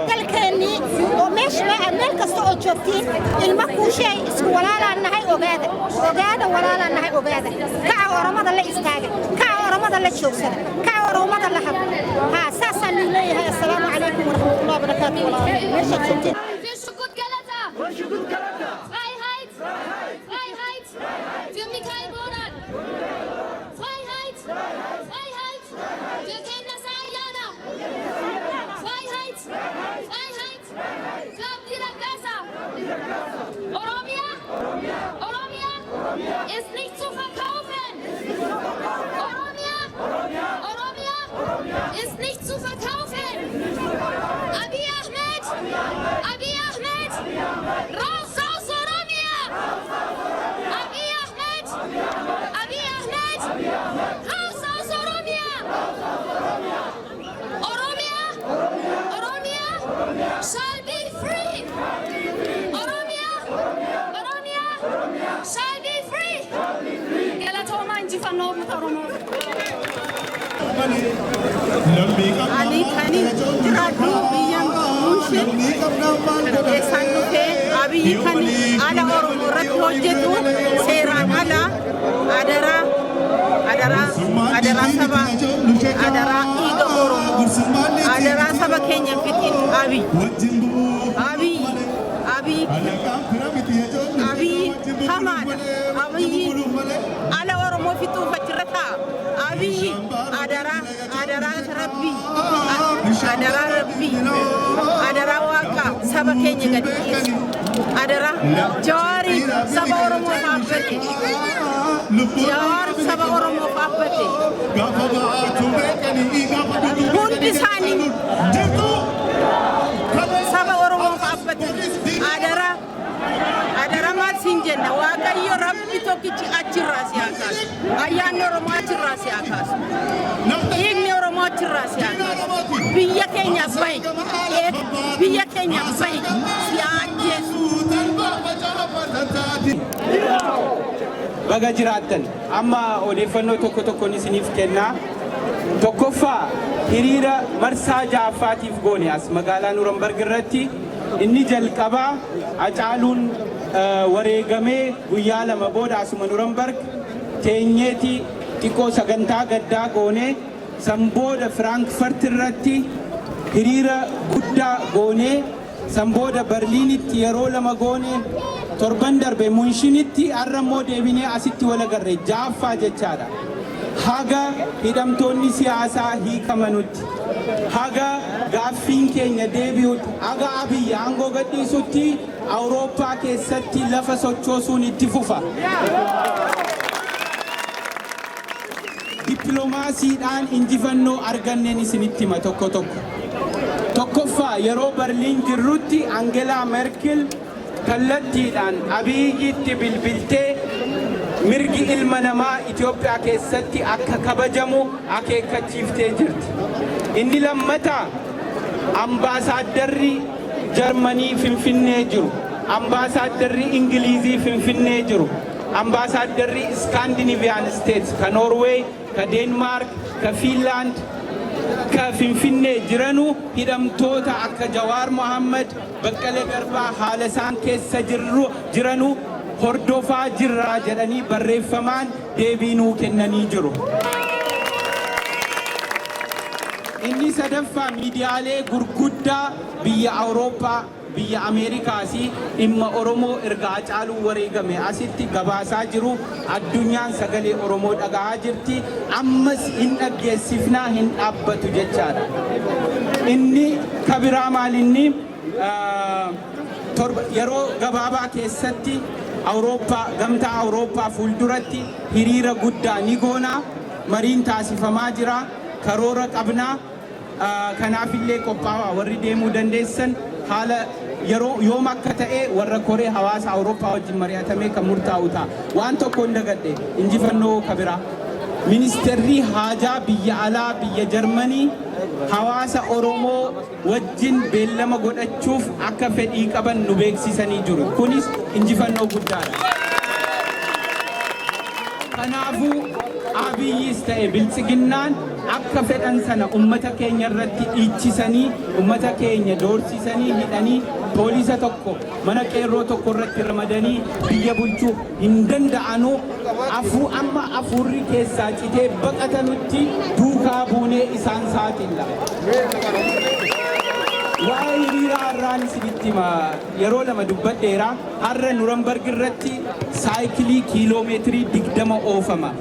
dalkeennii oo meel kasta oo joogtiin ilma kuushay isku walaalaan nahay ogaada walaalaan nahay ogaada kaca Oromada la istaaga kaca Oromada la joogsada kaca Oromada la hadla saasaan leeyahay assalaamu calaykum waraxmatullaahi wabarakaatuh walaalay meesha joogtiin Freiheit für Michael Bonan. Freiheit für Kennas Ayana. Freiheit für Abdillah Gaza. Oromia ist nicht zu verkaufen. Oromia ist nicht zu verkaufen. Abiy Ahmed, raus Oromia. Abiy Ahmed, raus aus Oromia. Oromia shall be free. Oromia shall be free. Galatoma injifannoo Oromoo. Ani jiraadhu biyyan Munshin keessaan dhufee Abiyyi kan ala Oromoo irratti hojjetu seeraan ala adaraa saba adaraa dhiiga Oromoo adaraa saba keenya fitin Abiyyi hamaadha Abiyyi ala Oromoo fixuuf achirra ta'a Abiyyi adaraa Rabbi adaraa Waaqa saba keenya gadi dhiyeessu adaraa Jawaari saba Oromoo faabbate Jawaar saba Oromoo faabbate hundi isaanii saba Oromoo faabbate adaraa maal siin jenna Waaqayyo Rabbi tokkichi achirraa si haa kaasu ayyaanni Oromoo achirraa si haa kaasu dhiigni Oromoo achirraa si haa kaasu biyya keenyaaf bahi si haa ajjeesu. Baga jiraattan amma odeeffannoo tokkoon isiniif kennaa tokkoffaa hiriira marsaa ja'affaatiif goone as magaalaa Nuurambarg irratti inni jalqabaa Hacaaluun wareegamee guyyaa lama booda asuma Nuurambarg teenyeeti xiqqoo sagantaa gaddaa goone san booda Firaankfurt irratti hiriira guddaa goone san booda Berliinitti yeroo lama goone torban darbe Munshinitti arrammoo deebinee asitti wal agarre ja'affaa jechaadha. Haga hidhamtoonni siyaasaa hiikamanutti haga gaaffiin keenya deebi'utti haga Abiyyi aangoo gadhiisutti Awurooppaa keessatti lafa sochoosuun itti fufa. Dippiloomaasiidhaan injifannoo arganneen isinitti hima tokkoffaa yeroo Berliin jirrutti Angelaa Merkel kallattiidhaan Abiyyitti bilbiltee mirgi ilma namaa Itoophiyaa keessatti akka kabajamu akeekkachiiftee jirti. Inni lammataa ambaasaaddarri Jarmanii Finfinnee jiru, ambaasaaddarri Ingilizii Finfinnee jiru, ambaasaaddarri Scandinavian States ka Norway, ka Denmark, ka Finland, ka Finfinnee jiranu hidhamtoota akka Jawaar Mohammad, Baqqalee Garbaa haala isaan keessa jiranu hordofaa jirraa jedhanii barreeffamaan deebii nuu kennanii jiru. Inni sadaffaa miidiyaalee gurguddaa biyya Awurooppaa, biyya Ameerikaasi dhimma Oromoo erga Hacaaluu wareegame asitti gabaasaa jiru. Addunyaan sagalee Oromoo dhaga'aa jirti. Ammas hin dhaggeessifnaa, hin dhaabbatu jechaadha. Inni kabiraa maalinni yeroo gabaabaa keessatti gamtaa Awurooppaa fuulduratti hiriira guddaa ni goona. Mariin taasifamaa jira. Karoora qabnaa. Kanaafillee qophaa'aa warri deemuu dandeessan haala yeroo yoom akka ta'e warra koree hawaasa Awurooppaa wajjin mari'atamee kan murtaa'u ta'a. Waan tokko hin dagadhe injifannoo kabiraa. Ministeerri haajaa biyya alaa biyya Jarmanii hawaasa Oromoo wajjin beellama godhachuuf akka fedhii qaban nu beeksisanii jiru. Kunis injifannoo guddaadha. Kanaafuu Abiyyis ta'e Biltsiginnaan akka fedhan sana ummata keenya irratti dhiichisanii, ummata keenya doorsisanii hidhanii poolisa tokko mana qeerroo tokko irratti ramadanii biyya bulchuu hin danda'anu. Amma afurri keessaa citee baqatanutti duukaa buunee isaan saaxilla. Waa'ee hiriira har'aan isinitti yeroo lama dubbadheera. Har'a Nurambarg irratti saayikilii kiiloomeetirii 20 oofama.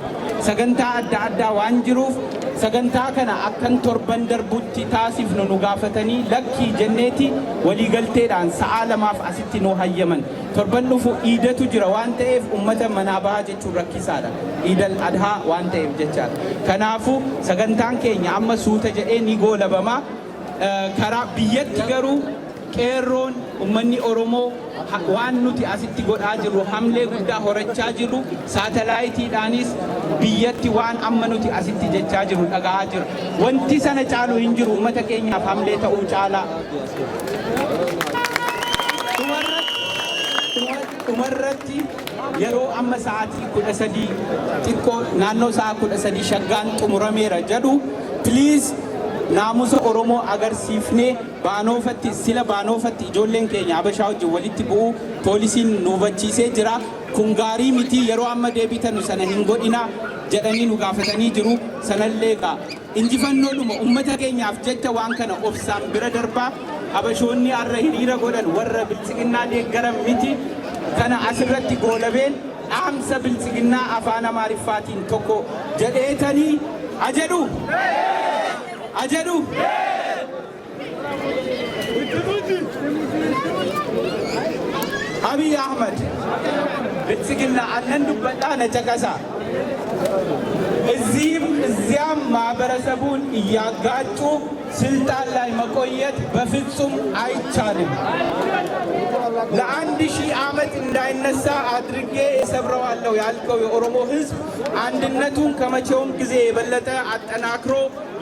Sagantaa adda addaa waan jiruuf sagantaa kana akkan torban darbutti taasifnu nu gaafatanii lakkii jenneeti waliigalteedhaan sa'a 2 asitti nu hayyaman. Torban dhufu iidatu jira waan ta'eef ummata manaa bahaa jechuun rakkisaadha. Iidal adhaa waan ta'eef jechaadha. Kanaafuu sagantaan keenya amma suuta jedhee ni goolabama. Karaa biyyatti garuu qeerroon ummanni Oromoo waan nuti asitti godhaa jirru hamlee guddaa horachaa jirru saatalaayitiidhaanis biyyatti waan amma nuti asitti jechaa jirru dhaga'aa jirra. Wanti sana caalu hin jiru ummata keenyaaf hamlee ta'uu caalaa. Dhumarratti yeroo amma sa'aatii 13 xiqqoo naannoo sa'a 13 shaggaan xumurameera jedhu please naamusa Oromoo agarsiifnee baanoofatti sila baanoofatti ijoolleen keenya Habashaa wajjin walitti bu'uu poolisiin nu hubachiisee jira. Kun gaarii miti yeroo amma deebitanu sana hin godhina jedhanii nu gaafatanii jiru. Sanallee egaa injifannoodhuma ummata keenyaaf jecha waan kana obsaan bira darbaa Habashoonni har'a hiriira godhan warra Biltsiginnaa deeggaran miti. Kana asirratti goolabeen dhaamsa Biltsiginnaa afaan Amaariffaatiin tokko jedheetanii ajedhu. Ajedhu. Abiy Ahmed Biltsiginnaa አለን ዱበጣ ነጨቀሳ እዚያም ማህበረሰቡን እያጋጩ ስልጣን ላይ መቆየት በፍጹም አይቻልም። ለ1000 ዓመት እንዳይነሳ አድርጌ ሰብረዋለሁ ያልከው የኦሮሞ ህዝብ አንድነቱን ከመቼውም ጊዜ የበለጠ አጠናክሮ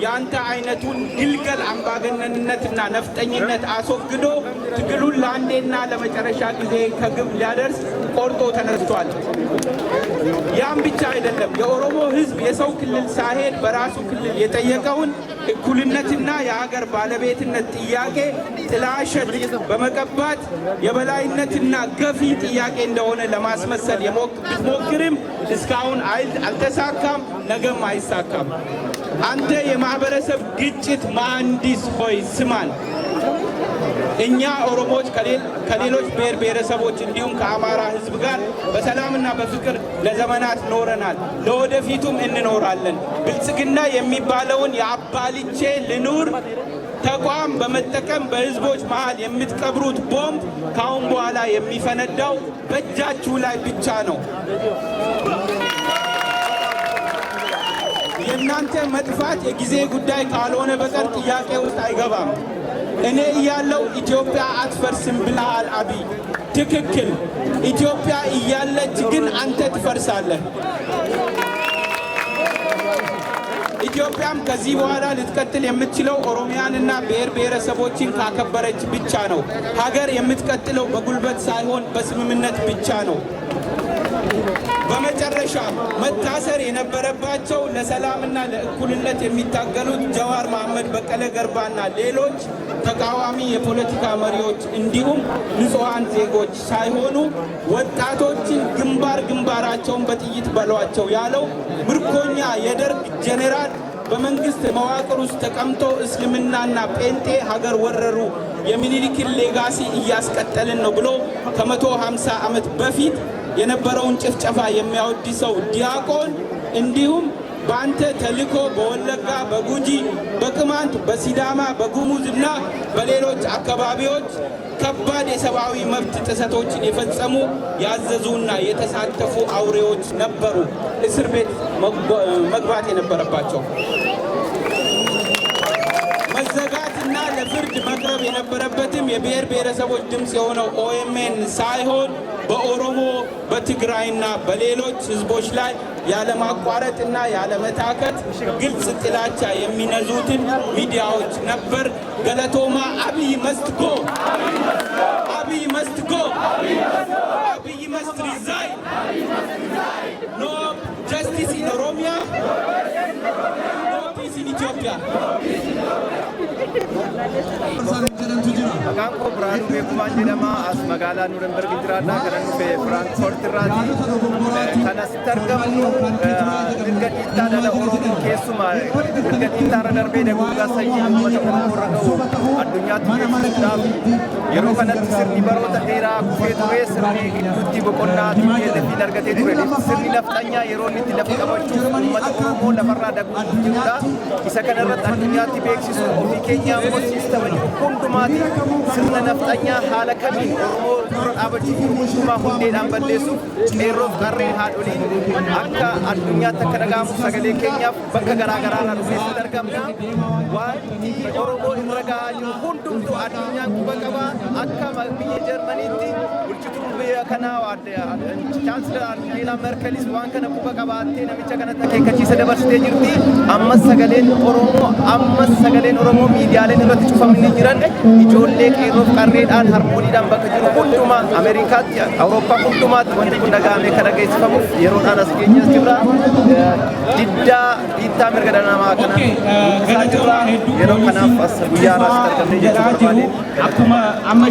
ያንተ አይነቱን ግልገል አምባገነንነትና ነፍጠኝነት አስወግዶ ትግሉን ለአንዴና ለመጨረሻ ጊዜ ከግብ ሊያደርስ ቆርጦ ተነስቷል። ያም ብቻ አይደለም። የኦሮሞ ህዝብ የሰው ክልል ሳይሄድ በራሱ ክልል የጠየቀውን እኩልነትና የሀገር ባለቤትነት ጥያቄ ጥላሸት በመቀባት የበላይነትና ገፊ ጥያቄ እንደሆነ ለማስመሰል ቢሞክርም እስካሁን አልተሳካም፣ ነገም አይሳካም። አንተ የማህበረሰብ ግጭት መሐንዲስ ሆይ ስማን። እኛ ኦሮሞዎች ከሌሎች ብሔር ብሔረሰቦች እንዲሁም ከአማራ ህዝብ ጋር በሰላምና በፍቅር ለዘመናት ኖረናል፣ ለወደፊቱም እንኖራለን። ብልጽግና የሚባለውን የአባልቼ ልኑር ተቋም በመጠቀም በህዝቦች መሃል የምትቀብሩት ቦምብ ካሁን በኋላ የሚፈነዳው በእጃችሁ ላይ ብቻ ነው። የእናንተ መጥፋት የጊዜ ጉዳይ ካልሆነ በቀር ጥያቄ ውስጥ አይገባም። እኔ እያለው ኢትዮጵያ አትፈርስም ብለሃል አብይ። ትክክል። ኢትዮጵያ እያለች ግን አንተ ትፈርሳለህ። ኢትዮጵያም ከዚህ በኋላ ልትቀጥል የምትችለው ኦሮሚያንና ብሔር ብሔረሰቦችን ካከበረች ብቻ ነው። ሀገር የምትቀጥለው በጉልበት ሳይሆን በስምምነት ብቻ ነው። በመጨረሻ መታሰር የነበረባቸው ለሰላምና ለእኩልነት የሚታገሉት ጀዋር መሐመድ፣ በቀለ ገርባና ሌሎች ተቃዋሚ የፖለቲካ መሪዎች እንዲሁም ንጹሃን ዜጎች ሳይሆኑ ወጣቶችን ግንባራቸውን በጥይት በሏቸው ያለው ምርኮኛ የደርግ ጄኔራል በመንግስት መዋቅር ውስጥ ተቀምጦ እስልምናና ጴንጤ ሀገር ወረሩ የሚኒሊክን ሌጋሲ እያስቀጠልን ነው ብሎ ከ150 ዓመት በፊት የነበረውን ጭፍጨፋ የሚያወድሰው ዲያቆን እንዲሁም በአንተ ተልኮ በወለጋ፣ በጉጂ፣ በቅማንት፣ በሲዳማ፣ በጉሙዝና በሌሎች አካባቢዎች ከባድ የሰብአዊ መብት ጥሰቶችን የፈጸሙ ያዘዙና የተሳተፉ አውሬዎች ነበሩ እስር ቤት መግባት የነበረባቸው። መዘጋትና ለፍርድ መቅረብ የነበረበትም የብሔር ብሔረሰቦች ድምፅ የሆነው ኦኤምኤን ሳይሆን በኦሮሞ በትግራይና በሌሎች ህዝቦች ላይ ያለማቋረጥና ያለመታከት ግልጽ ጥላቻ የሚነዙትን ሚዲያዎች ነበር። ገለቶማ አብይ መስት ጎ፣ አብይ መስት ጎ፣ አብይ መስት ሪዛይን። ኖ ጀስቲስ ኢን ኦሮሚያ፣ ኖ ፒስ ኢን ኢትዮጵያ። Maqaan koo Biraanuu Beekumaan jedhama. As magaalaa Nuurenberg jiraadha. Kan dhufe Firaankoort irraati. Kan asitti argamnu mirga dhiittaa dhala Oromoo keessumaa mirga dhiittaarra darbee daguugaa sanyii uummata Oromoo irra ga'u addunyaatti beeksisuudhaaf yeroo kanatti sirni baroota dheeraa kufee ture sirni gidduutti boqonnaa TPLF'n argatee ture. Sirni nafxanyaa yeroo inni itti lafa qabachuuf uummata Oromoo lafarraa daguugaa jirudha. Isa kanarratti addunyaatti beeksisuuf ofii keenya ammoo siistama jiru hundumaati. Sirna nafxanyaa haala kamiin Oromoo dura dhaabachuuf hundumaa hundeedhaan balleessuuf qeerroof qarreen haadholiin akka addunyaatti akka dhaga'amu sagalee keenyaaf bakka garaa garaarraa dhufeessatti argamna. Wanti Oromoo irra gahaa jiru hundumtuu addunyaan quba qabaa. Akka biyya Jarmaniitti bulchituun biyya kanaa Chaansilar Angela Merkelis waan kana quba qabaattee namicha kanatti akeekkachiisa dabarsitee jirti. Ammas sagaleen Oromoo miidiyaaleen irratti cufamanii jiran ijoollee qeerroof qarreedhaan harmooniidhaan bakka jiru hundumaa Ameerikaatti, Awurooppaa hundumaatti wanti kun dhaga'amee kan dhageessifamuuf yeroodhaan as geenyas jirra. Diddaa dhiittaa mirga dhala namaa kana isaa jirra. Yeroo kanaaf as guyyaa irraa asitti argamnee jechuu barbaadeen. Akkuma amma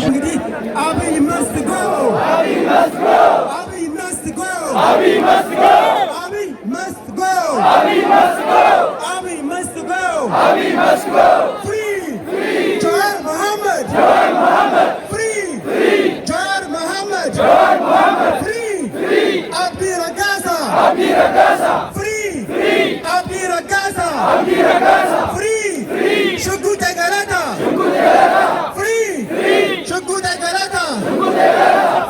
Abiy must go! Abiy must go! Abiy must go! Abiy must go! Abiy must go! Abiy must go! Abiy must go! Abiy must go! Free! Jawar Mohammed! Jawar Mohammed! Free! Jawar Mohammed! Jawar Mohammed! Free! Abdi Ragasa! Abdi Ragasa! Free! Abdi Ragasa! Abdi Ragasa! Free! Shukut Galata! Free! Shukut Galata!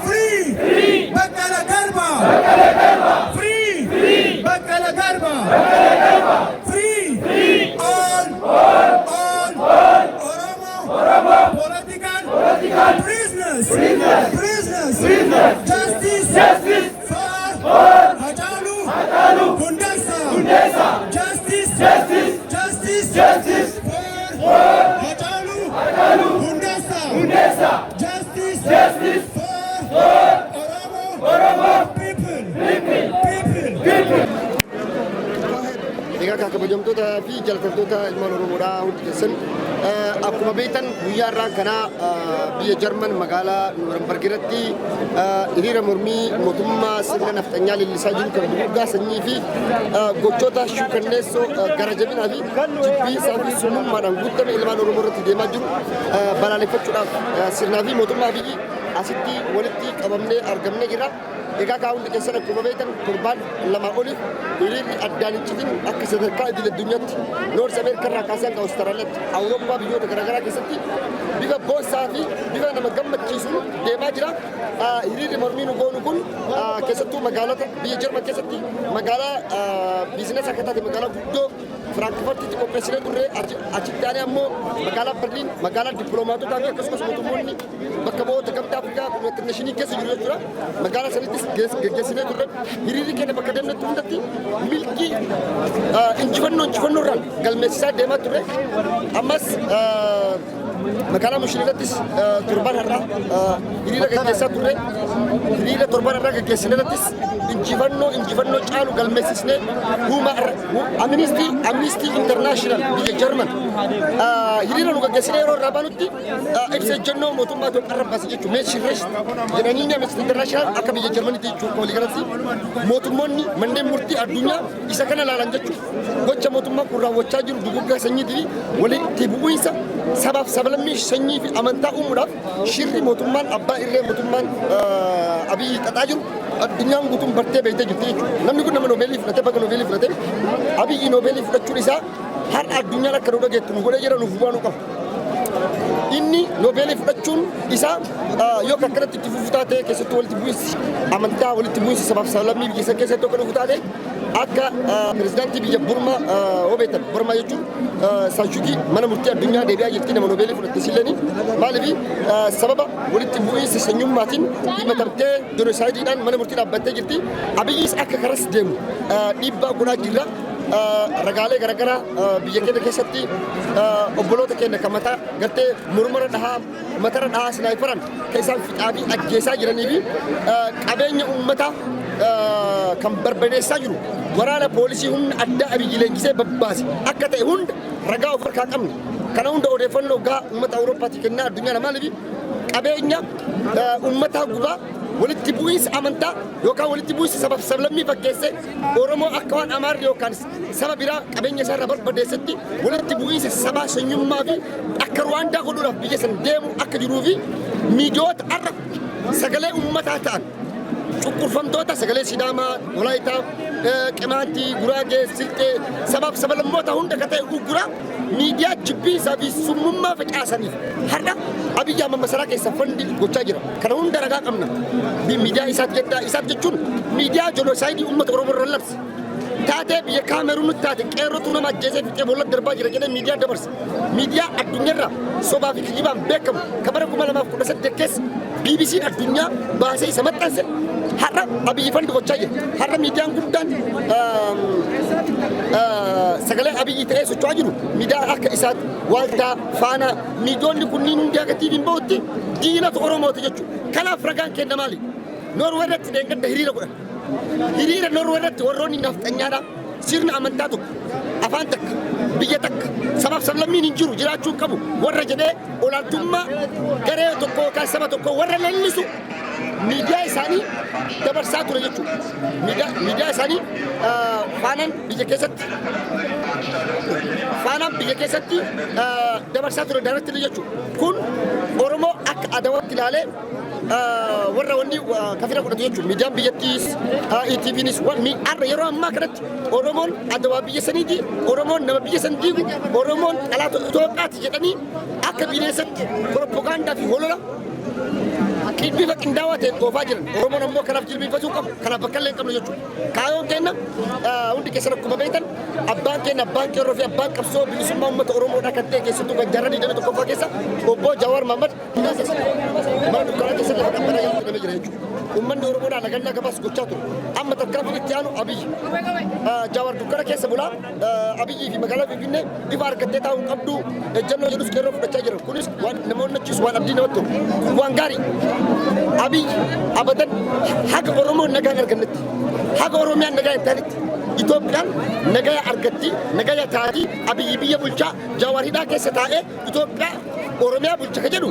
Free! Bakala Garba! Free! Bakala Garba! Free! All Oromo political prisoners! Justice for Hachalu Hundessa! Justice for Hachalu Hundessa! Justice for Oromo people! Egaa kan kabajamtoota fi jalatamtoota ilmaan Oromoodhaa hundi keessan akkuma beektan guyyaa irraan kanaa biyya Jarman magaalaa Nuurenberg irratti hiriira mormii mootummaa sirna nafxanyaa leellisaa jiru kan duguuggaa sanyii fi gochoota shuukanneessoo gara jabinaa fi jibbiinsaa fi summummaadhaan guutame ilmaan Oromoo irratti deemaa jiru balaaleffachuudhaaf sirnaa fi mootummaa biyyi asitti walitti qabamnee argamnee jira. egaa kaa hundi keessan akkuma beektan torbaan lama oliif hiriirri addaan hin citin akka sadarkaa idil addunyaatti Noors Ameerikaa irraa kaasee hanga Awustiraaliyaatti Awurooppaa biyyoota garaagaraa keessatti bifa boonsaa fi bifa nama gammachiisuun deemaa jira. Hiriirri mormii nu goonu kun keessattuu magaalota biyya Jarman keessatti magaalaa biizinasii akka taate magaalaa guddoo Firaankifartitti qopheessinee turre achitti aanee ammoo magaalaa Berliin magaalaa dippiloomaatotaa fi akkasumas mootummoonni bakka bu'oota gamtaa Afrikaa Konfedereeshinii keessa jiru jechuudha. Magaalaa sanattis geggeessinee turre hiriirri keenya bakka deemnetti hundatti milkii injifannoodhaan galmeessisaa deemaa turre. Ammas magaalaa Mushiilattis torban har'aa hiriira geggeessaa turre. Hiriira torban har'aa geggeessineettis injifannoo caalu galmeessisnee Amnesty International biyya Jarman hiriira nu geggeessinee yeroo irraa baanutti ibsa ejjennoo mootummaa Itoophiyaa irraa baase jechuudha. Meeshirreesh jedhanii Amnesty International akka biyya Jarmanitti jechuudha. Waliigalatti mootummoonni manneen murtii addunyaa isa kana ilaalan jechuudha. Gocha mootummaa kun raawwachaa jiru duguggaa sanyiitii fi walitti bu'iinsa sabaaf sablammii sanyii fi amantaa uumuudhaaf shirri mootummaan abbaa irree mootummaan Abiyyi xaxaa jiru addunyaan guutuun bartee beektee jirti jechuudha. Namni kun nama Noobeelii fudhatee bakka Noobeelii fudhatee Abiyyi Noobeelii fudhachuun isaa har'a addunyaan akka nu dhageettu nu godhee jira nuuf bu'aa qaba. Inni Noobeelii fudhachuun isaa yoo akkanatti itti fufuu taate keessattuu walitti bu'iinsi amantaa walitti bu'iinsi sabaaf sablammii biyya isaa keessatti akka dhufu taate akka pirezidaantii biyya Burmaa Obeetan Burmaa jechuun Saanshukii mana murtii addunyaa deebi'aa jirti nama Noobeelii fudhatte silleen maaliif sababa walitti bu'iinsi sanyummaatiin himatamtee jenoosaaydiidhaan mana murtii dhaabbattee jirti. Abiyyis akka karas deemu dhiibbaa godhaa jirra. Ragaalee garaagaraa biyya keenya keessatti obboloota keenya kan mataa gartee mormara dhahaa matara dhahaa sinaayifaran kan isaan fixaa fi ajjeesaa jiranii fi qabeenya uummataa kan barbadeessaa jiru waraana poolisii humna addaa Abiyyi leenjisee babbaase akka ta'e hunda ragaa of harkaa qabna. Kana hunda odeeffannoo gaa uummata Awurooppaatii kennaa addunyaa maaliif qabeenya uummataa gubaa walitti bu'iinsa amantaa yookaan walitti bu'iinsa sabaaf sablammii fakkeessee Oromoo akka waan Amaarri yookaan saba biraa qabeenya isaa irraa barbadeessetti walitti bu'iinsa sabaa sanyummaa fi akka Ruwaandaa godhuudhaaf biyya sana deemu akka jiruu fi miidiyoota har'a sagalee uummataa ta'an cunqurfamtoota sagalee Sidaamaa, Walaayitaa, Qimaantii, Guraagee, Silxee sabaaf sablammoota hunda akka ta'e gurguraa miidiyaa jibbiinsaa fi summummaa facaasaniif har'a Abiyyi amma masaraa keessa fandi gochaa jira. Kana hunda ragaa qabna. Miidiyaa isaaf jechuun miidiyaa jenoosaayidii uummata Oromoo irra labse. Taatee biyya Kaameruunitti taate qeerrotu nama ajjeesee fixee boolla darbaa jira jedhee miidiyaa dabarse. Miidiyaa addunyaarraa sobaa fi kijibaan beekamu kan bara 2018 keessa BBC'n addunyaa baasee isa maxxanse har'a Abiyyi fandi gochaa jira. Har'a miidiyaan guddaan sagalee Abiyyi ta'ee socho'aa jiru miidiyaa akka isaatti Waaltaa Faanaa miidiyoonni kunniin hundi akka TV'n bahutti diinatu Oromooti jechuudha. Kanaaf ragaan kenna maali? Noorwee irratti deeggarda hiriira godhan. Hiriira Noorwee irratti warroonni nafxanyaadha sirna amantaa tokko afaan takka biyya takka sabaaf sablammiin hin jiru jiraachuu qabu warra jedhee olaantummaa garee tokko yookaan saba tokko warra lallisu miidiyaa isaanii dabarsaa ture jechuudha. Miidiyaa isaanii faanaan biyya keessatti dabarsaa ture dabartii jechuudha. Kun Oromoo akka adawatti ilaalee warra wanni kafira godhatu jechuudha. Miidiyaan biyyattiis ETV'nis har'a yeroo ammaa kanatti Oromoon adawaa biyya saniiti Oromoon nama biyya san diigu Oromoon dhalaata Itoophiyaati jedhanii akka bineensatti propagaandaa fi holola bifa qindaawaa ta'een oofaa jiran. Oromoon ammoo kanaaf jilbiinfatuu qabu. Kanaaf bakka illee hin qabnu jechuudha. Kaayoon keenya hundi keessan akkuma beektan abbaan keenya abbaan qeerroo fi abbaan qabsoo bilisummaa uummata Oromoodhaa kan ta'e keessattuu Gajjaarraa 21ffaa keessa obbo Jawaar Mahmad mana dukkanaa keessatti lafa qabbanaa jedhamee jira jechuudha. Uummanni Oromoodhaa nagannaa gabaas gochaa ture. Amma tarkaanfiin itti aanu Abiyyi. Jawaar dukkana keessa bulaa Abiyyii fi magaalaa Finfinnee ifa argattee taa'uu qabdu ejjennoo jedhus qeerroo fudhachaa jiran. Kunis waan namoonni achiis waan abdii namatti tolu. Waan gaarii. Abiyyi abadan haga Oromoon nagaan argannetti haga Oromiyaan nagaa hin taanetti Itoophiyaan nagaa argatti nagaa taati Abiyyi biyya bulchaa Jawaar hidhaa keessa taa'ee Itoophiyaa Oromiyaa bulcha ka jedhu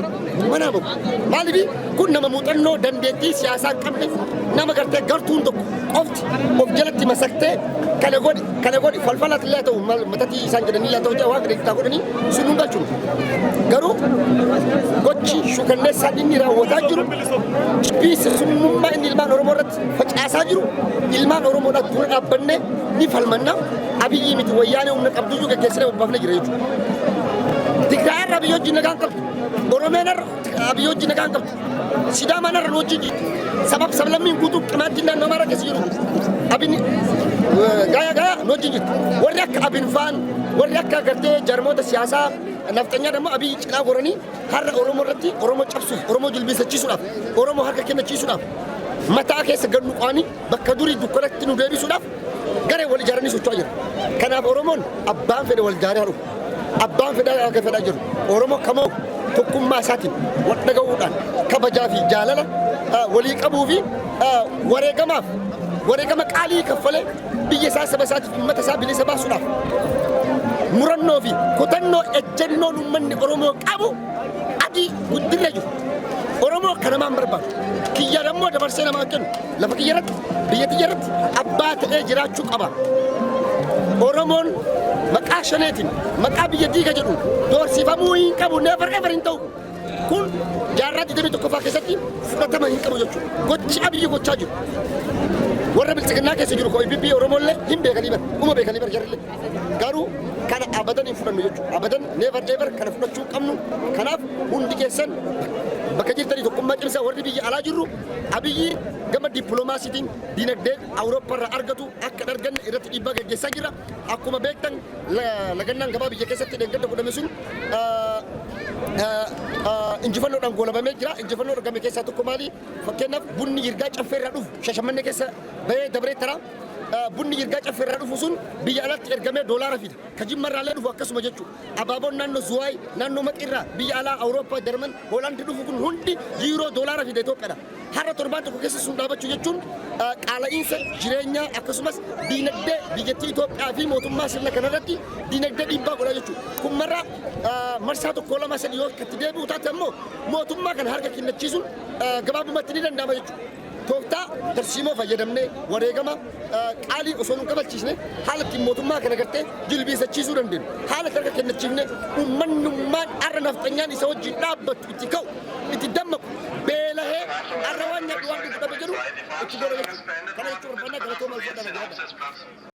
mana bahu. Maaliif kun nama muuxannoo dandeettii siyaasaa hin qabne nama gartee gartuun tokko qofti of jalatti masaktee kana godhi falfalaatti illee ta'u matatii isaan jedhanii illee ta'u waan gadi godhanii sun hin galchuun. Garuu gochi shukanneessaan inni raawwataa jiru biisa sunnummaa inni ilmaan Oromoo irratti facaasaa jiru ilmaan Oromoodhaaf dura dhaabbannee ni falmanna Abiyyi miti wayyaanee humna qabduyyuu gaggeessinee babbaafnee jira jechuudha. Tigraay irraa biyya wajjin nagaan qabdu. Oromiyaan irraa biyya wajjin nagaan qabdu. Sidaamaan irra wajjin jirtu. Sablammiin guutuu qimaatti naannoo mara keessa jiru. Abin gaya wajjin jirtu. Warri akka abin faan warri akka gartee jarmoota siyaasaa naftanyaa dammoo Abiyyi cinaa goranii har'a Oromoo irratti Oromoo cabsuuf Oromoo jilbiinsachiisuudhaaf Oromoo harka kennachiisuudhaaf mataa keessa gannu qaanii bakka durii dukkanatti nu deebisuudhaaf garee wal ijaaranii socho'aa jira. Kanaaf Oromoon abbaan fedhe wal ijaaraa dhufu. Abbaan fedhaa akka fedhaa jiru Oromoo kamoo tokkummaa isaatiin wal dhaga'uudhaan kabajaa fi jaalala walii qabuu fi wareegama qaalii kaffalee biyya isaa saba isaatiif uummata isaa bilisa baasuudhaaf murannoo fi kutannoo ejjennoon uummanni Oromoo qabu adii guddinna jiru. Oromoo kana maan barbaadu kiyya dammoo dabarsee namaa kennu lafa kiyya irratti biyya kiyya irratti abbaa ta'ee jiraachuu qaba. Oromoon maqaa shaneetiin maqaa biyya diiga jedhu doorsifamuu hin qabu never ever hin ta'u. Kun jaarraa 21ffaa keessatti fudhatama hin qabu jechuudha. Gochi Abiyyi gochaa jiru. Warra bilchiginnaa keessa jiru koo biyya Oromoollee hin beekanii bar uma beekanii bar jarrillee. Garuu kana abadan hin fudhannu jechuudha. Abadan never ever kana fudhachuu qabnu. Kanaaf hundi keessan bakka jirtanii tokkummaa cimsaa warri biyya alaa jirru Abiyyi gama dippiloomaasiitiin dinagdee Awurooppaa irraa argatu akka darganne irratti dhiibbaa gaggeessaa jira. Akkuma beektan lagannaan gabaa biyya keessatti deeggarda godhame sun injifannoodhaan goolabamee jira. Injifannoo argame keessaa tokko maali? Fakkeenyaaf bunni yirgaa caffee irraa dhufu Shashamannee keessa bahee dabaree taraa bunni yirgaa caffee irraa dhufu sun biyya alatti ergamee doolaara fida. Ka Jimma irraa illee dhufu akkasuma jechuudha. Abaaboon naannoo Zuwaay naannoo Maqii irraa biyya alaa Awurooppaa Jarman Hoolaandi dhufu kun hundi yiiroo doolaara fida Itoophiyaadha. Har'a torbaan tokko keessa sun dhaabachuu jechuun qaala'iinsa jireenyaa akkasumas diinagdee biyyattii Itoophiyaa fi mootummaa sirna kanarratti diinagdee dhiibbaa godha jechuudha. Kun marraa marsaa tokko lama sadii yoo itti deebi'u taate ammoo mootummaa kana harka kennachiisuun gabaabumatti ni danda'ama jechuudha. Tooftaa tarsiimoo fayyadamnee wareegama qaalii osoo nu qabachiisne haala ittiin mootummaa kana gartee jilbiinsachiisuu dandeenyu. Haala harka kennachiifne uummanummaan har'a nafxanyaan isa wajjin dhaabbattu itti ka'u itti dammaqu beelahee har'a waan nyaadhu waan dhufu dhabe jedhu itti godha jechuudha. Kana jechuun barbaannaa galatoomaa ulfaadhaan